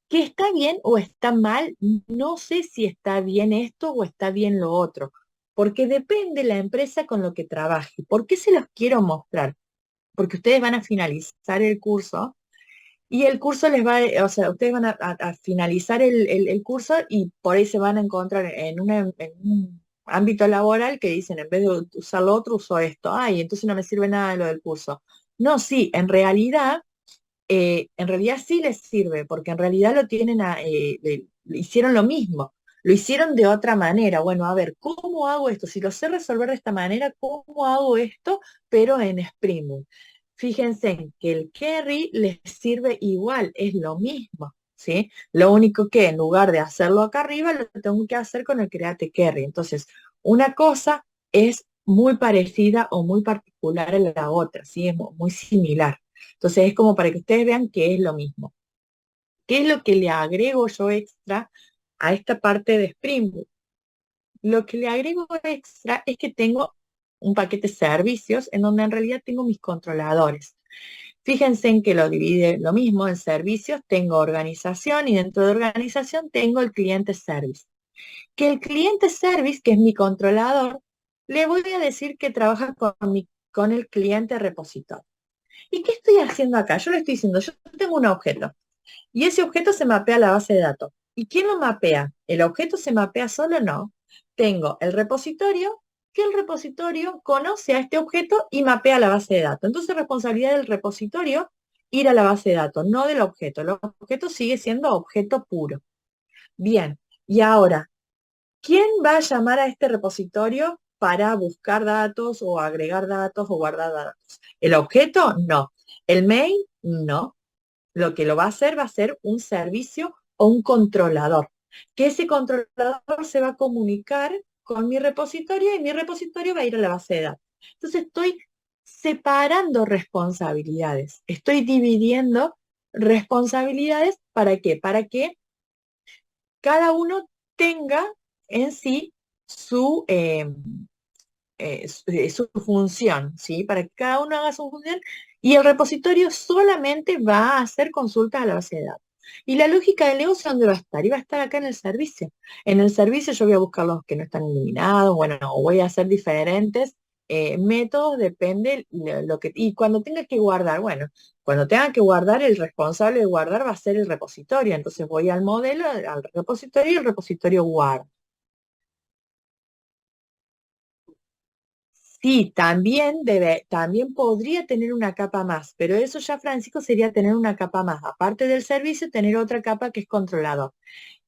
¿Que está bien o está mal? No sé si está bien esto o está bien lo otro, porque depende la empresa con lo que trabaje. ¿Por qué se los quiero mostrar? Porque ustedes van a finalizar el curso y el curso les va, o sea, ustedes van a finalizar el curso y por ahí se van a encontrar en un ámbito laboral que dicen, en vez de usar lo otro, uso esto. Ay, entonces no me sirve nada de lo del curso. No, sí, en realidad sí les sirve, porque en realidad lo tienen le hicieron lo mismo, lo hicieron de otra manera. Bueno, a ver, ¿cómo hago esto? Si lo sé resolver de esta manera, ¿cómo hago esto? Pero en Spring Boot. Fíjense en que el query les sirve igual, es lo mismo, ¿sí? Lo único que en lugar de hacerlo acá arriba, lo tengo que hacer con el create query. Entonces, una cosa es muy parecida o muy particular a la otra, ¿sí? Es muy similar. Entonces es como para que ustedes vean que es lo mismo. ¿Qué es lo que le agrego yo extra a esta parte de Spring Boot? Lo que le agrego extra es que tengo un paquete de servicios en donde en realidad tengo mis controladores. Fíjense en que lo divide lo mismo en servicios, tengo organización y dentro de organización tengo el cliente service. Que el cliente service, que es mi controlador, le voy a decir que trabaja con el cliente repositorio. ¿Y qué estoy haciendo acá? Yo le estoy diciendo, yo tengo un objeto y ese objeto se mapea a la base de datos. ¿Y quién lo mapea? ¿El objeto se mapea solo? No. Tengo el repositorio, que el repositorio conoce a este objeto y mapea a la base de datos. Entonces, responsabilidad del repositorio ir a la base de datos, no del objeto. El objeto sigue siendo objeto puro. Bien, y ahora, ¿quién va a llamar a este repositorio para buscar datos o agregar datos o guardar datos? ¿El objeto? No. ¿El main? No. Lo que lo va a hacer un servicio o un controlador. que ese controlador se va a comunicar con mi repositorio y mi repositorio va a ir a la base de datos. Entonces estoy separando responsabilidades, estoy dividiendo responsabilidades. ¿Para qué? Para que cada uno tenga en sí su, su función, ¿sí? Para que cada uno haga su función y el repositorio solamente va a hacer consultas a la base de datos. Y la lógica del negocio, ¿dónde va a estar? Y va a estar acá en el servicio. En el servicio yo voy a buscar los que no están eliminados, bueno, o voy a hacer diferentes métodos, depende lo que... Y cuando tenga que guardar, bueno, cuando tenga que guardar, el responsable de guardar va a ser el repositorio. Entonces voy al modelo, al repositorio y el repositorio guarda. Sí, también podría tener una capa más, pero eso ya, Francisco, sería tener una capa más. Aparte del servicio, tener otra capa que es controlador.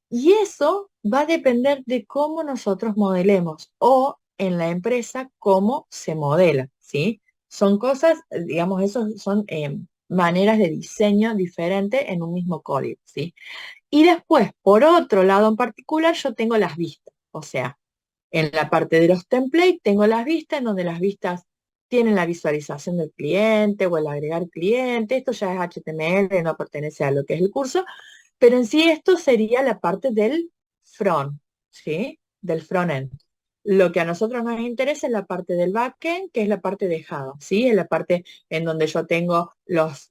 Y eso va a depender de cómo nosotros modelemos o en la empresa cómo se modela, ¿sí? Son cosas, digamos, esos son maneras de diseño diferentes en un mismo código, ¿sí? Y después, por otro lado en particular, yo tengo las vistas, o sea, en la parte de los templates tengo las vistas, en donde las vistas tienen la visualización del cliente o el agregar cliente. Esto ya es HTML, no pertenece a lo que es el curso, pero en sí esto sería la parte del front, ¿sí? Del front-end. Lo que a nosotros nos interesa es la parte del backend, que es la parte de Java, ¿sí? Es la parte en donde yo tengo los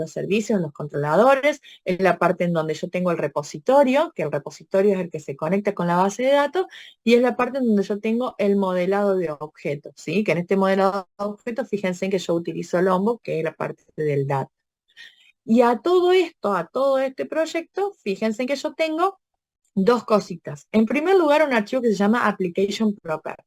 servicios, los controladores, es la parte en donde yo tengo el repositorio, que el repositorio es el que se conecta con la base de datos, y es la parte en donde yo tengo el modelado de objetos, ¿sí? Que en este modelado de objetos, fíjense que yo utilizo Lombo, que es la parte del data. Y a todo esto, a todo este proyecto, fíjense que yo tengo dos cositas. En primer lugar, un archivo que se llama Application Property.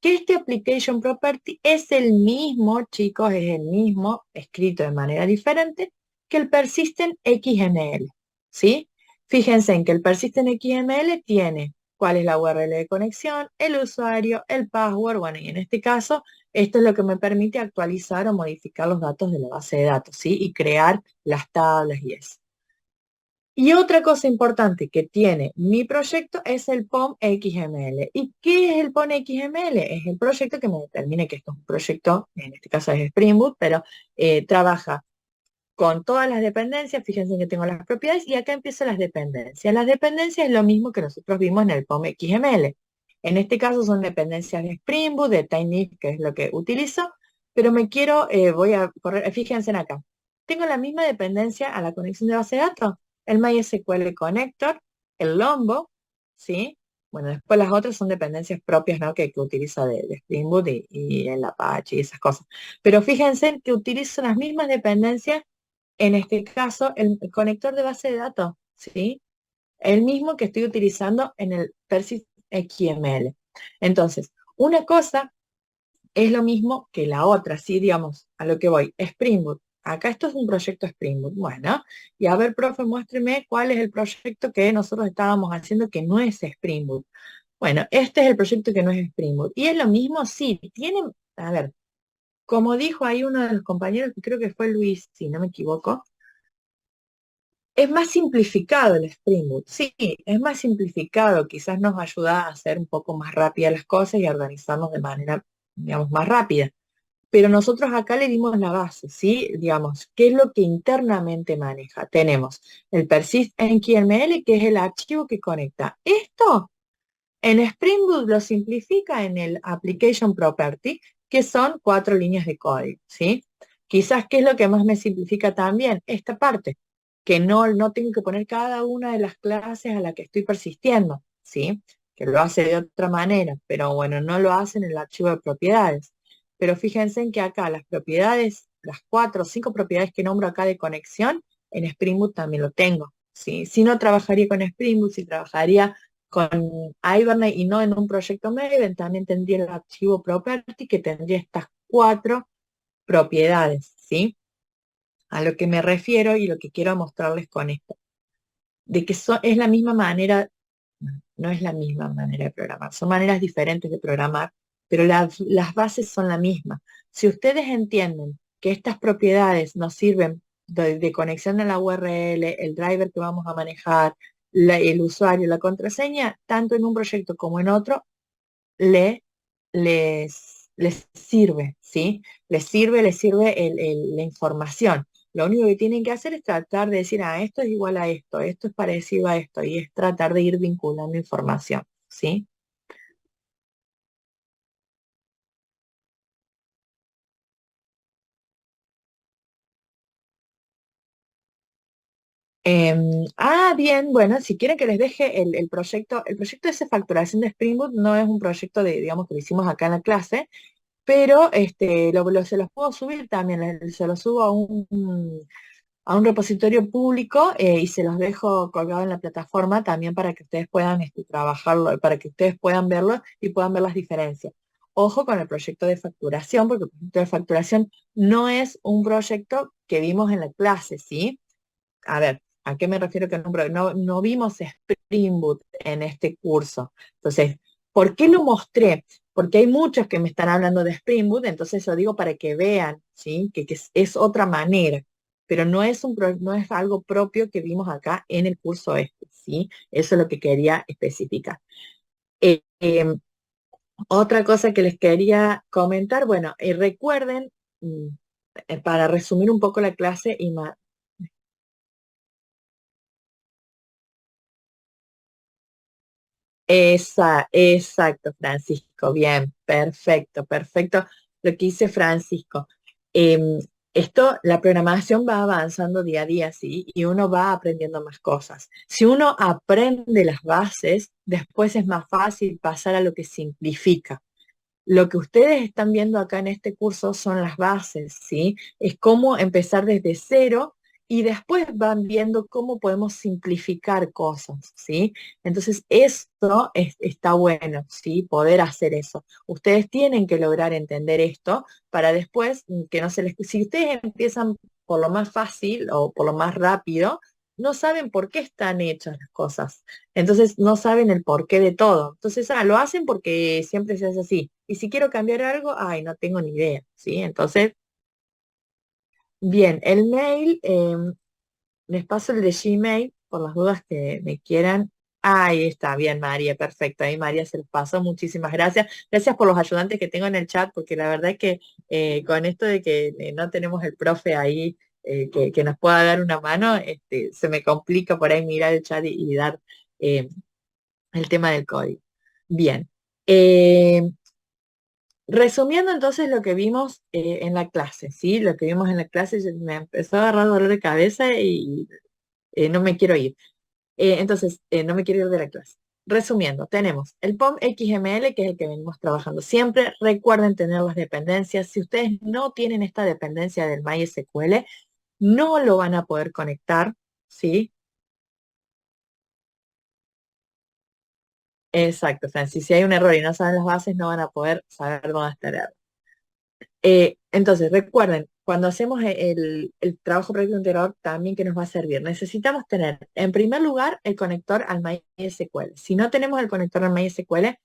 Que este Application Property es el mismo, chicos, es el mismo, escrito de manera diferente, que el Persistent XML, ¿sí? Fíjense en que el Persistent XML tiene cuál es la URL de conexión, el usuario, el password, bueno, y en este caso, esto es lo que me permite actualizar o modificar los datos de la base de datos, ¿sí? Y crear las tablas y eso. Y otra cosa importante que tiene mi proyecto es el POM XML. ¿Y qué es el POM XML? Es el proyecto que me determine que esto es un proyecto, en este caso es Spring Boot, pero trabaja con todas las dependencias. Fíjense que tengo las propiedades y acá empiezan las dependencias. Las dependencias es lo mismo que nosotros vimos en el POM XML. En este caso son dependencias de Spring Boot, de Tiny, que es lo que utilizo, pero voy a correr, fíjense en acá. Tengo la misma dependencia a la conexión de base de datos, el MySQL Connector, el Lombo, ¿sí? Bueno, después las otras son dependencias propias, ¿no? Que utiliza de Spring Boot y el Apache y esas cosas. Pero fíjense que utilizo las mismas dependencias, en este caso, el conector de base de datos, ¿sí? El mismo que estoy utilizando en el Persist XML. Entonces, una cosa es lo mismo que la otra, ¿sí? Digamos, a lo que voy, Spring Boot. Acá esto es un proyecto Spring Boot. Bueno, y a ver, profe, muéstreme cuál es el proyecto que nosotros estábamos haciendo que no es Spring Boot. Bueno, este es el proyecto que no es Spring Boot. Y es lo mismo, sí, tienen, a ver, como dijo ahí uno de los compañeros, que creo que fue Luis, si no me equivoco, es más simplificado el Spring Boot. Sí, es más simplificado, quizás nos ayuda a hacer un poco más rápidas las cosas y a organizarnos de manera, digamos, más rápida. Pero nosotros acá le dimos la base, ¿sí? Digamos, ¿qué es lo que internamente maneja? Tenemos el persist en XML, que es el archivo que conecta. Esto en Spring Boot lo simplifica en el Application Property, que son 4 líneas de código, ¿sí? Quizás, ¿qué es lo que más me simplifica también? Esta parte, que no tengo que poner cada una de las clases a la que estoy persistiendo, ¿sí? Que lo hace de otra manera, pero bueno, no lo hace en el archivo de propiedades. Pero fíjense en que acá las propiedades, las 4 o 5 propiedades que nombro acá de conexión, en Spring Boot también lo tengo, ¿sí? Si no trabajaría con Spring Boot, si trabajaría con Hibernate y no en un proyecto Maven, también tendría el archivo property que tendría estas 4 propiedades, ¿sí? A lo que me refiero y lo que quiero mostrarles con esto, de que es la misma manera, no es la misma manera de programar, son maneras diferentes de programar, pero las bases son la misma. Si ustedes entienden que estas propiedades nos sirven de conexión de la URL, el driver que vamos a manejar, el usuario, la contraseña, tanto en un proyecto como en otro, les sirve, ¿sí? Les sirve la información. Lo único que tienen que hacer es tratar de decir, ah, esto es igual a esto es parecido a esto, y es tratar de ir vinculando información, ¿sí? Bien, bueno, si quieren que les deje el proyecto de esa facturación de Spring Boot no es un proyecto digamos, que lo hicimos acá en la clase, pero se los puedo subir también, se los subo a un repositorio público y se los dejo colgado en la plataforma también para que ustedes puedan trabajarlo, para que ustedes puedan verlo y puedan ver las diferencias. Ojo con el proyecto de facturación, porque el proyecto de facturación no es un proyecto que vimos en la clase, ¿sí? A ver, ¿a qué me refiero que no vimos Spring Boot en este curso? Entonces, ¿por qué lo mostré? Porque hay muchos que me están hablando de Spring Boot, entonces lo digo para que vean, ¿sí? Que es otra manera, pero no es algo propio que vimos acá en el curso este, ¿sí? Eso es lo que quería especificar. Eh, em, Otra cosa que les quería comentar, bueno, recuerden, para resumir un poco la clase y exacto, Francisco. Bien, perfecto, perfecto. Lo que dice Francisco. Em, la programación va avanzando día a día, sí, y uno va aprendiendo más cosas. Si uno aprende las bases, después es más fácil pasar a lo que simplifica. Lo que ustedes están viendo acá en este curso son las bases, ¿sí? Es cómo empezar desde cero y después van viendo cómo podemos simplificar cosas, ¿sí? Entonces, esto está bueno, ¿sí? Poder hacer eso. Ustedes tienen que lograr entender esto para después que no se les... Si ustedes empiezan por lo más fácil o por lo más rápido, no saben por qué están hechas las cosas. Entonces no saben el porqué de todo. Entonces, lo hacen porque siempre se hace así. Y si quiero cambiar algo, ay, no tengo ni idea, ¿sí? Entonces, bien, el mail, les paso el de Gmail por las dudas que me quieran. Ahí está, bien, María, perfecto. Ahí María se los pasó. Muchísimas gracias. Gracias por los ayudantes que tengo en el chat, porque la verdad es que con esto de que no tenemos el profe ahí que nos pueda dar una mano, se me complica por ahí mirar el chat y dar eh, el tema del código. Bien. Eh, Resumiendo entonces lo que vimos en la clase, ¿sí? Lo que vimos en la clase me empezó a agarrar dolor de cabeza y no me quiero ir. No me quiero ir de la clase. Resumiendo, tenemos el POM XML, que es el que venimos trabajando siempre. Recuerden tener las dependencias. Si ustedes no tienen esta dependencia del MySQL, no lo van a poder conectar, ¿sí? Exacto, Francis. Si hay un error y no saben las bases, no van a poder saber dónde está el error. Entonces, recuerden, cuando hacemos el trabajo práctico integrador, también que nos va a servir. Necesitamos tener, en primer lugar, el conector al MySQL. Si no tenemos el conector al MySQL,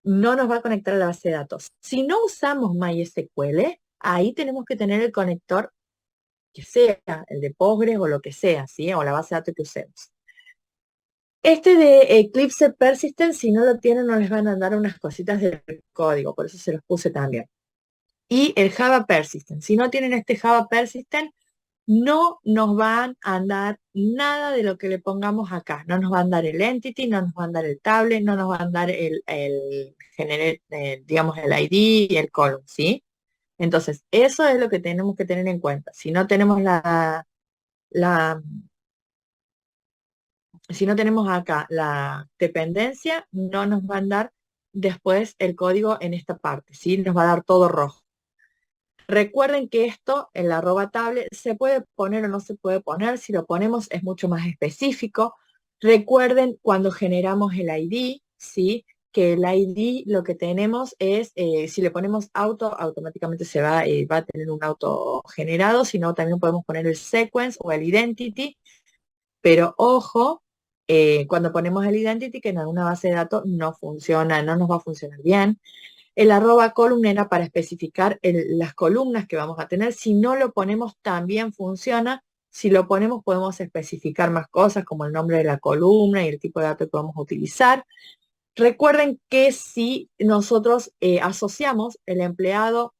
no nos va a conectar a la base de datos. Si no usamos MySQL, ahí tenemos que tener el conector que sea, el de Postgres o lo que sea, ¿sí? O la base de datos que usemos. Este de Eclipse Persistent, si no lo tienen, no les van a dar unas cositas del código, por eso se los puse también. Y el Java Persistent. Si no tienen este Java Persistent, no nos van a dar nada de lo que le pongamos acá. No nos van a dar el entity, no nos van a dar el table, no nos van a dar digamos, el ID y el column, ¿sí? Entonces, eso es lo que tenemos que tener en cuenta. Si no tenemos la si no tenemos acá la dependencia, no nos va a dar después el código en esta parte, ¿sí? Nos va a dar todo rojo. Recuerden que esto, el arroba table, se puede poner o no se puede poner. Si lo ponemos es mucho más específico. Recuerden cuando generamos el ID, ¿sí? Que el ID lo que tenemos es, si le ponemos auto, automáticamente va a tener un auto generado. Si no, también podemos poner el sequence o el identity. Pero ojo, cuando ponemos el identity, que en alguna base de datos no funciona, no nos va a funcionar bien. El arroba column era para especificar las columnas que vamos a tener. Si no lo ponemos también funciona. Si lo ponemos podemos especificar más cosas como el nombre de la columna y el tipo de dato que vamos a utilizar. Recuerden que si nosotros asociamos el empleado,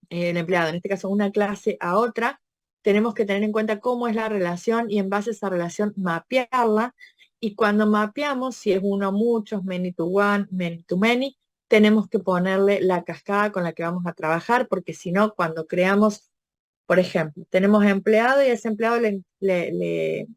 en este caso una clase a otra, tenemos que tener en cuenta cómo es la relación y en base a esa relación mapearla. Y cuando mapeamos, si es uno muchos, many to one, many to many, tenemos que ponerle la cascada con la que vamos a trabajar, porque si no, cuando creamos, por ejemplo, tenemos empleado y a ese empleado le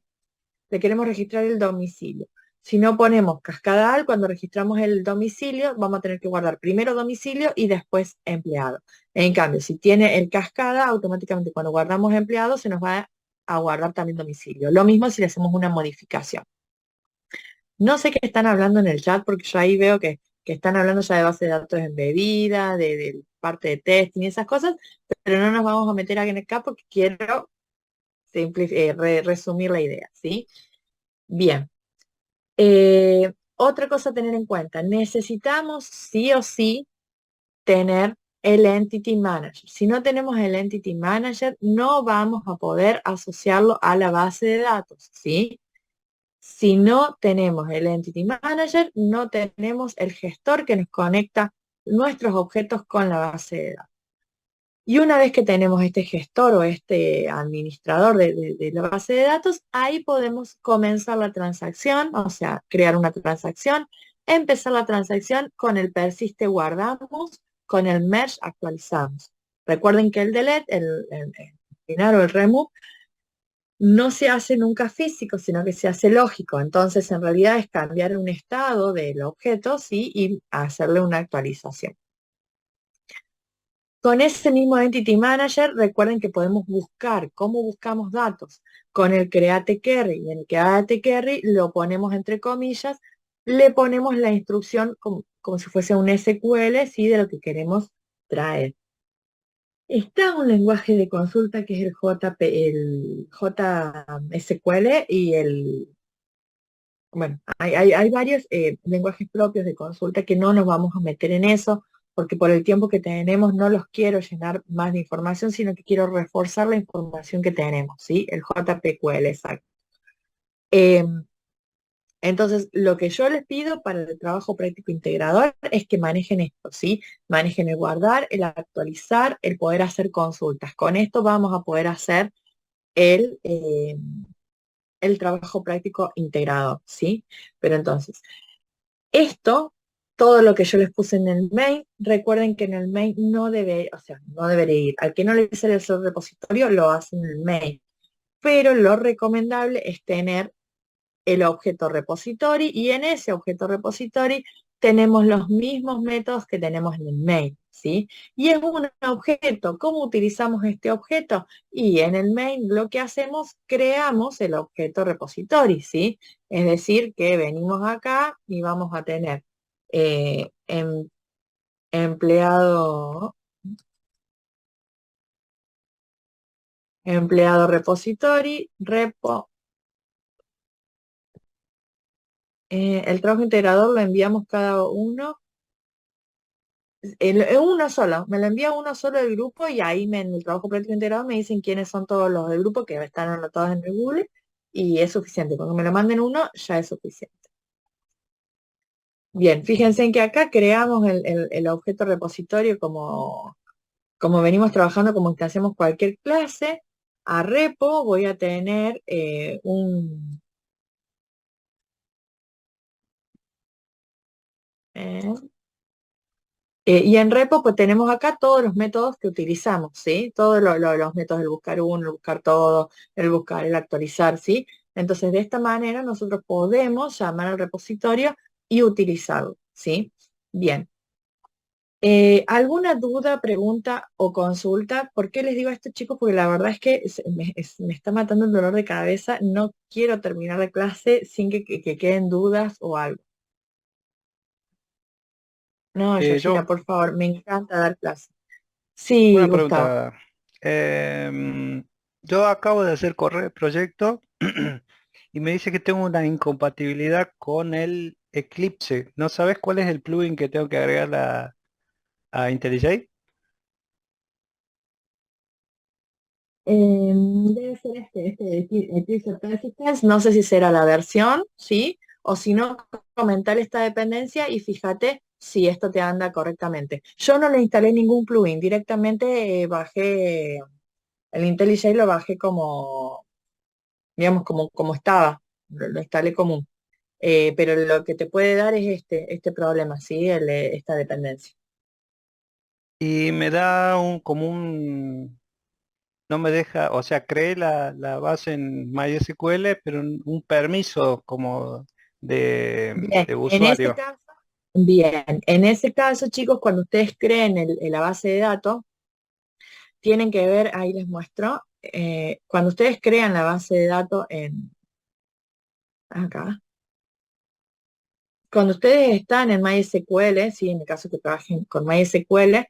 queremos registrar el domicilio. Si no ponemos cascada al, cuando registramos el domicilio, vamos a tener que guardar primero domicilio y después empleado. En cambio, si tiene el cascada, automáticamente cuando guardamos empleado, se nos va a guardar también domicilio. Lo mismo si le hacemos una modificación. No sé qué están hablando en el chat, porque yo ahí veo que están hablando ya de base de datos embebida, de parte de testing y esas cosas, pero no nos vamos a meter aquí en acá porque quiero resumir la idea, ¿sí? Bien. Otra cosa a tener en cuenta, necesitamos sí o sí tener el Entity Manager. Si no tenemos el Entity Manager, no vamos a poder asociarlo a la base de datos, ¿sí? Si no tenemos el Entity Manager, no tenemos el gestor que nos conecta nuestros objetos con la base de datos. Y una vez que tenemos este gestor o este administrador de la base de datos, ahí podemos comenzar la transacción, o sea, crear una transacción, empezar la transacción, con el persiste guardamos, con el merge actualizamos. Recuerden que el delete, el eliminar o el remove, no se hace nunca físico, sino que se hace lógico. Entonces, en realidad es cambiar un estado del objeto, ¿sí? Y hacerle una actualización. Con ese mismo Entity Manager, recuerden que podemos buscar. ¿Cómo buscamos datos? Con el Create Query. Y en el Create Query lo ponemos entre comillas, le ponemos la instrucción como si fuese un SQL, ¿sí? De lo que queremos traer. Está un lenguaje de consulta que es el JSQL y bueno, hay varios lenguajes propios de consulta que no nos vamos a meter en eso, porque por el tiempo que tenemos no los quiero llenar más de información, sino que quiero reforzar la información que tenemos, ¿sí? El JPQL, exacto. Entonces, lo que yo les pido para el trabajo práctico integrador es que manejen esto, ¿sí? Manejen el guardar, el actualizar, el poder hacer consultas. Con esto vamos a poder hacer el trabajo práctico integrador, ¿sí? Pero entonces, esto, todo lo que yo les puse en el main, recuerden que en el main no debe, o sea, no debería ir. Al que no le sale el repositorio, lo hacen en el main. Pero lo recomendable es tener el objeto repository y en ese objeto repository tenemos los mismos métodos que tenemos en el main, ¿sí? Y es un objeto. ¿Cómo utilizamos este objeto? Y en el main lo que hacemos, creamos el objeto repository, ¿sí? Es decir, que venimos acá y vamos a tener empleado, empleado repository, repo. El trabajo integrador lo enviamos cada uno, uno solo, me lo envía uno solo del grupo y ahí en el trabajo práctico integrador me dicen quiénes son todos los del grupo que están anotados en el Google y es suficiente. Cuando me lo manden uno, ya es suficiente. Bien, fíjense en que acá creamos el objeto repositorio como venimos trabajando, como que hacemos cualquier clase. A repo voy a tener y en repo, pues tenemos acá todos los métodos que utilizamos, ¿sí? Todos los métodos, el buscar uno, el buscar todo, el buscar, el actualizar, ¿sí? Entonces, de esta manera nosotros podemos llamar al repositorio y utilizarlo, ¿sí? Bien. ¿Alguna duda, pregunta o consulta? ¿Por qué les digo esto, chicos? Porque la verdad es que me está matando el dolor de cabeza. No quiero terminar la clase sin que queden dudas o algo. No, Georgina, Yo, por favor, me encanta dar clase. Sí, una Gustavo. pregunta. Yo acabo de hacer correr proyecto y me dice que tengo una incompatibilidad con el Eclipse. ¿No sabes cuál es el plugin que tengo que agregar a IntelliJ. Debe ser Eclipse Persistence, no sé si será la versión, ¿sí? O si no, comentar esta dependencia y fíjate si esto te anda correctamente. Yo no le instalé ningún plugin, directamente bajé el IntelliJ, lo bajé como, digamos, como estaba, lo instalé común. Pero lo que te puede dar es este problema, ¿sí? Esta dependencia. Y me da como un, no me deja, o sea, creé la base en MySQL, pero un permiso como Bien, de en ese usuario. caso, bien, en ese caso, chicos, cuando ustedes creen en la base de datos, tienen que ver, ahí les muestro, cuando ustedes crean la base de datos en acá, cuando ustedes están en MySQL, sí, en el caso que trabajen con MySQL,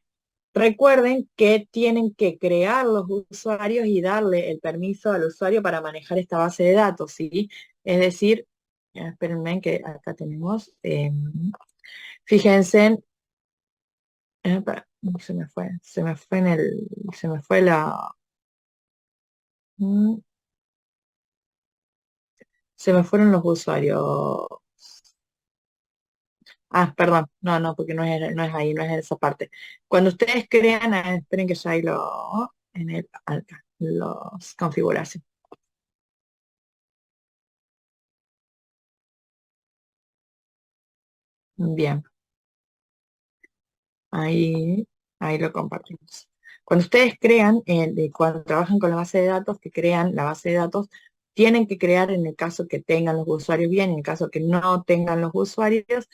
recuerden que tienen que crear los usuarios y darle el permiso al usuario para manejar esta base de datos, ¿sí? Es decir, espérenme que acá tenemos, fíjense, se me fue se me fue mm, se me fueron los usuarios. Ah, perdón, no, porque no es ahí, no es en esa parte. Cuando ustedes crean, esperen que ya ahí acá, los configuración. Bien, ahí, ahí lo compartimos. Cuando ustedes crean, cuando trabajan con la base de datos, que crean la base de datos, tienen que crear en el caso que tengan los usuarios bien, en el caso que no tengan los usuarios,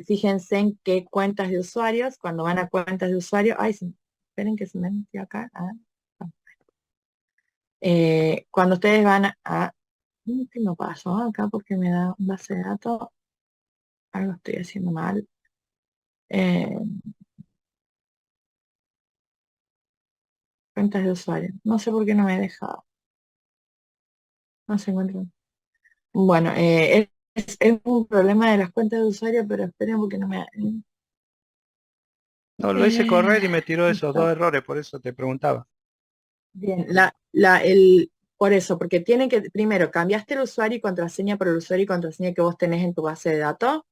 fíjense en qué cuentas de usuarios, cuando van a cuentas de usuarios, ay, esperen que se me metió acá. Cuando ustedes van ¿qué me pasó acá? Porque me da un base de datos, algo estoy haciendo mal. Eh, Cuentas de usuario, no sé por qué no me deja, no se encuentra. Bueno, es un problema de las cuentas de usuario, pero esperen porque no me... No, lo hice correr y me tiró esos dos listo. errores, por eso te preguntaba. Bien, por eso, porque tienen que, primero, cambiaste el usuario y contraseña por el usuario y contraseña que vos tenés en tu base de datos.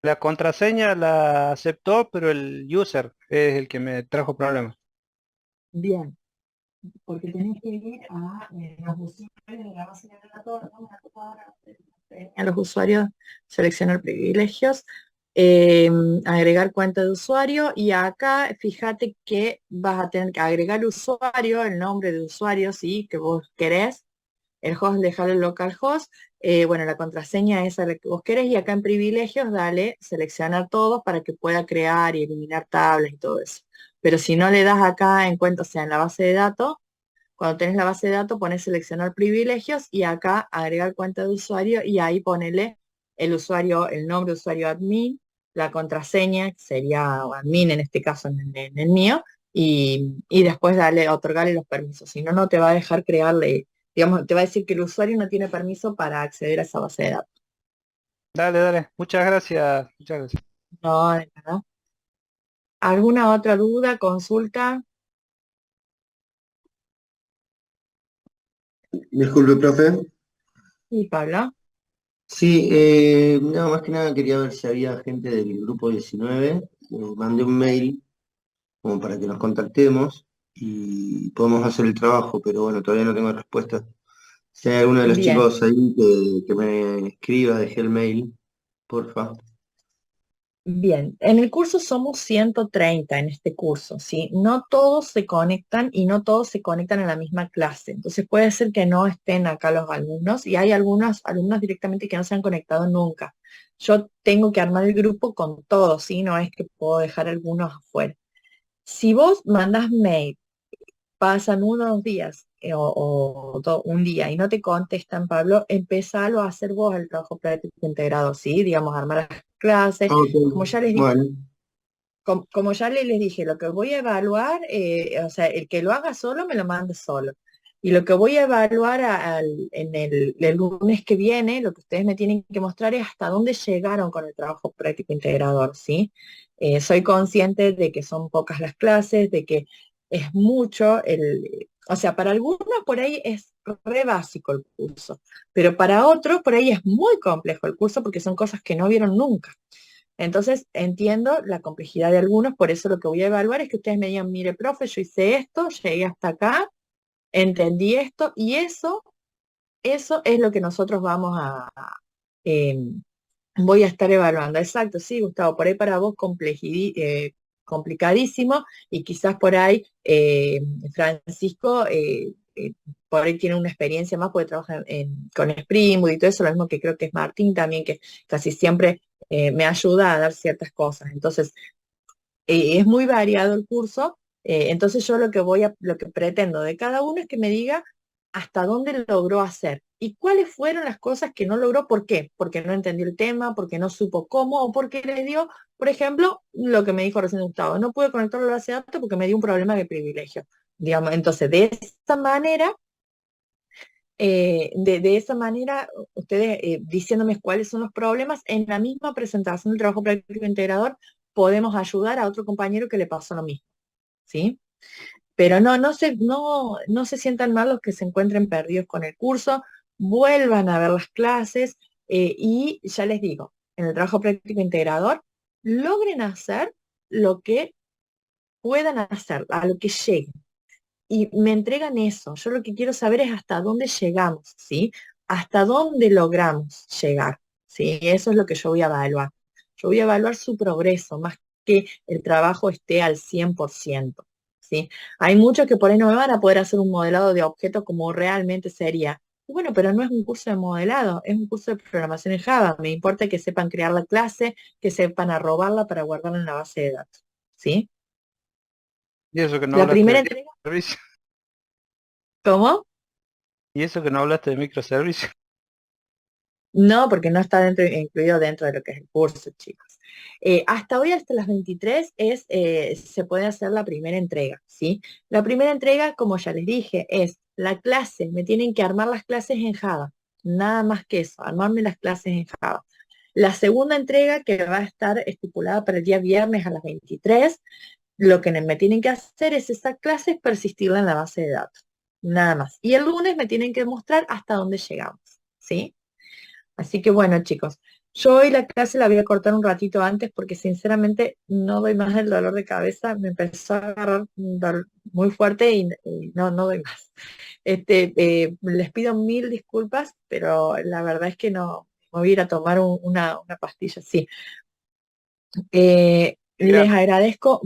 La contraseña la aceptó, pero el user es el que me trajo problemas. Bien, porque tenés que ir a los usuarios de la base de datos, vamos a computadora, a los usuarios, seleccionar privilegios, eh, agregar cuenta de usuario y acá fíjate que vas a tener que agregar usuario, el nombre de usuario, sí, que vos querés, el host, dejar el localhost, bueno, la contraseña esa la que vos querés y acá en privilegios dale seleccionar todos para que pueda crear y eliminar tablas y todo eso. Pero si no le das acá en cuenta, o sea, en la base de datos, cuando tenés la base de datos pones seleccionar privilegios y acá agregar cuenta de usuario y ahí ponele el usuario, el nombre de usuario admin, la contraseña, que sería admin en este caso en el mío, y después otorgarle los permisos. Si no, no te va a dejar crearle, digamos, te va a decir que el usuario no tiene permiso para acceder a esa base de datos. Dale, dale. Muchas gracias. Muchas gracias. No, de nada. ¿Alguna otra duda, consulta? Disculpe, profe. Y Pablo. Sí, nada más que nada quería ver si había gente del grupo 19. Mandé un mail como para que nos contactemos y podemos hacer el trabajo, pero bueno, todavía no tengo respuesta. Si hay alguno de los Bien. chicos ahí que me escriba, dejé el mail, porfa. Bien, en el curso somos 130 en este curso, ¿sí? No todos se conectan y no todos se conectan a la misma clase. Entonces puede ser que no estén acá los alumnos y hay algunos alumnos directamente que no se han conectado nunca. Yo tengo que armar el grupo con todos, ¿sí? No es que puedo dejar algunos afuera. Si vos mandás mail, pasan unos días un día y no te contestan, Pablo, empezalo a hacer vos el trabajo práctico integrado, ¿sí? Digamos, armar las clases. Ok, Como ya les dije, bueno, como ya les dije, lo que voy a evaluar, o sea, el que lo haga solo me lo mande solo. Y lo que voy a evaluar en el lunes que viene, lo que ustedes me tienen que mostrar es hasta dónde llegaron con el trabajo práctico integrador, ¿sí? Soy consciente de que son pocas las clases, de que es mucho o sea, para algunos por ahí es re básico el curso, pero para otros por ahí es muy complejo el curso porque son cosas que no vieron nunca. Entonces, entiendo la complejidad de algunos, por eso lo que voy a evaluar es que ustedes me digan, mire, profe, yo hice esto, llegué hasta acá, entendí esto, y eso es lo que nosotros eh, voy a estar evaluando. Exacto, sí, Gustavo, por ahí para vos complicadísimo, y quizás por ahí Francisco por ahí tiene una experiencia más porque trabaja con Spring Boot y todo eso, lo mismo que creo que es Martín también, que casi siempre me ayuda a dar ciertas cosas. Entonces, es muy variado el curso, entonces yo lo que pretendo de cada uno es que me diga hasta dónde logró hacer y cuáles fueron las cosas que no logró, ¿por qué? Porque no entendió el tema, porque no supo cómo, o porque le dio, por ejemplo, lo que me dijo recién Gustavo, no pude conectar la base de datos porque me dio un problema de privilegio, digamos. Entonces, de esa manera, ustedes diciéndome cuáles son los problemas, en la misma presentación del trabajo práctico integrador podemos ayudar a otro compañero que le pasó lo mismo, ¿sí? Pero no se sientan mal los que se encuentren perdidos con el curso, vuelvan a ver las clases, y ya les digo, en el trabajo práctico integrador, logren hacer lo que puedan hacer, a lo que lleguen y me entregan eso. Yo lo que quiero saber es hasta dónde llegamos, ¿sí? Hasta dónde logramos llegar, ¿sí? Eso es lo que yo voy a evaluar. Yo voy a evaluar su progreso, más que el trabajo esté al 100%, ¿sí? Hay muchos que por ahí no me van a poder hacer un modelado de objetos como realmente sería. Y bueno, pero no es un curso de modelado, es un curso de programación en Java. Me importa que sepan crear la clase, que sepan arrobarla para guardarla en la base de datos, ¿sí? Y eso que no La hablaste primera de entrega, microservicios. ¿cómo? Y eso que no hablaste de microservicios. No, porque no está incluido dentro de lo que es el curso, chicos. Hasta hoy, hasta las 23, se puede hacer la primera entrega, ¿sí? La primera entrega, como ya les dije, es la clase. Me tienen que armar las clases en Java. Nada más que eso, armarme las clases en Java. La segunda entrega, que va a estar estipulada para el día viernes a las 23, lo que me tienen que hacer es esa clase persistirla en la base de datos. Nada más. Y el lunes me tienen que mostrar hasta dónde llegamos, ¿sí? Así que bueno, chicos, yo hoy la clase la voy a cortar un ratito antes porque sinceramente no doy más del dolor de cabeza. Me empezó a agarrar un dolor muy fuerte y no doy más. Les pido mil disculpas, pero la verdad es que no me voy a ir a tomar una pastilla, sí. Les Migra. agradezco,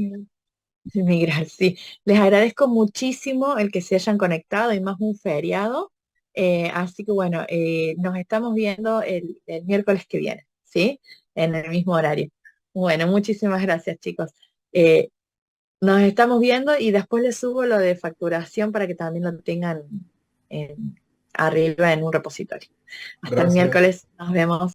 migrar, sí, les agradezco muchísimo el que se hayan conectado y más un feriado. Así que bueno, nos estamos viendo el miércoles que viene, ¿sí? En el mismo horario. Bueno, muchísimas gracias, chicos. Eh, Nos estamos viendo y después les subo lo de facturación para que también lo tengan arriba en un repositorio. Hasta el Gracias. miércoles, nos vemos.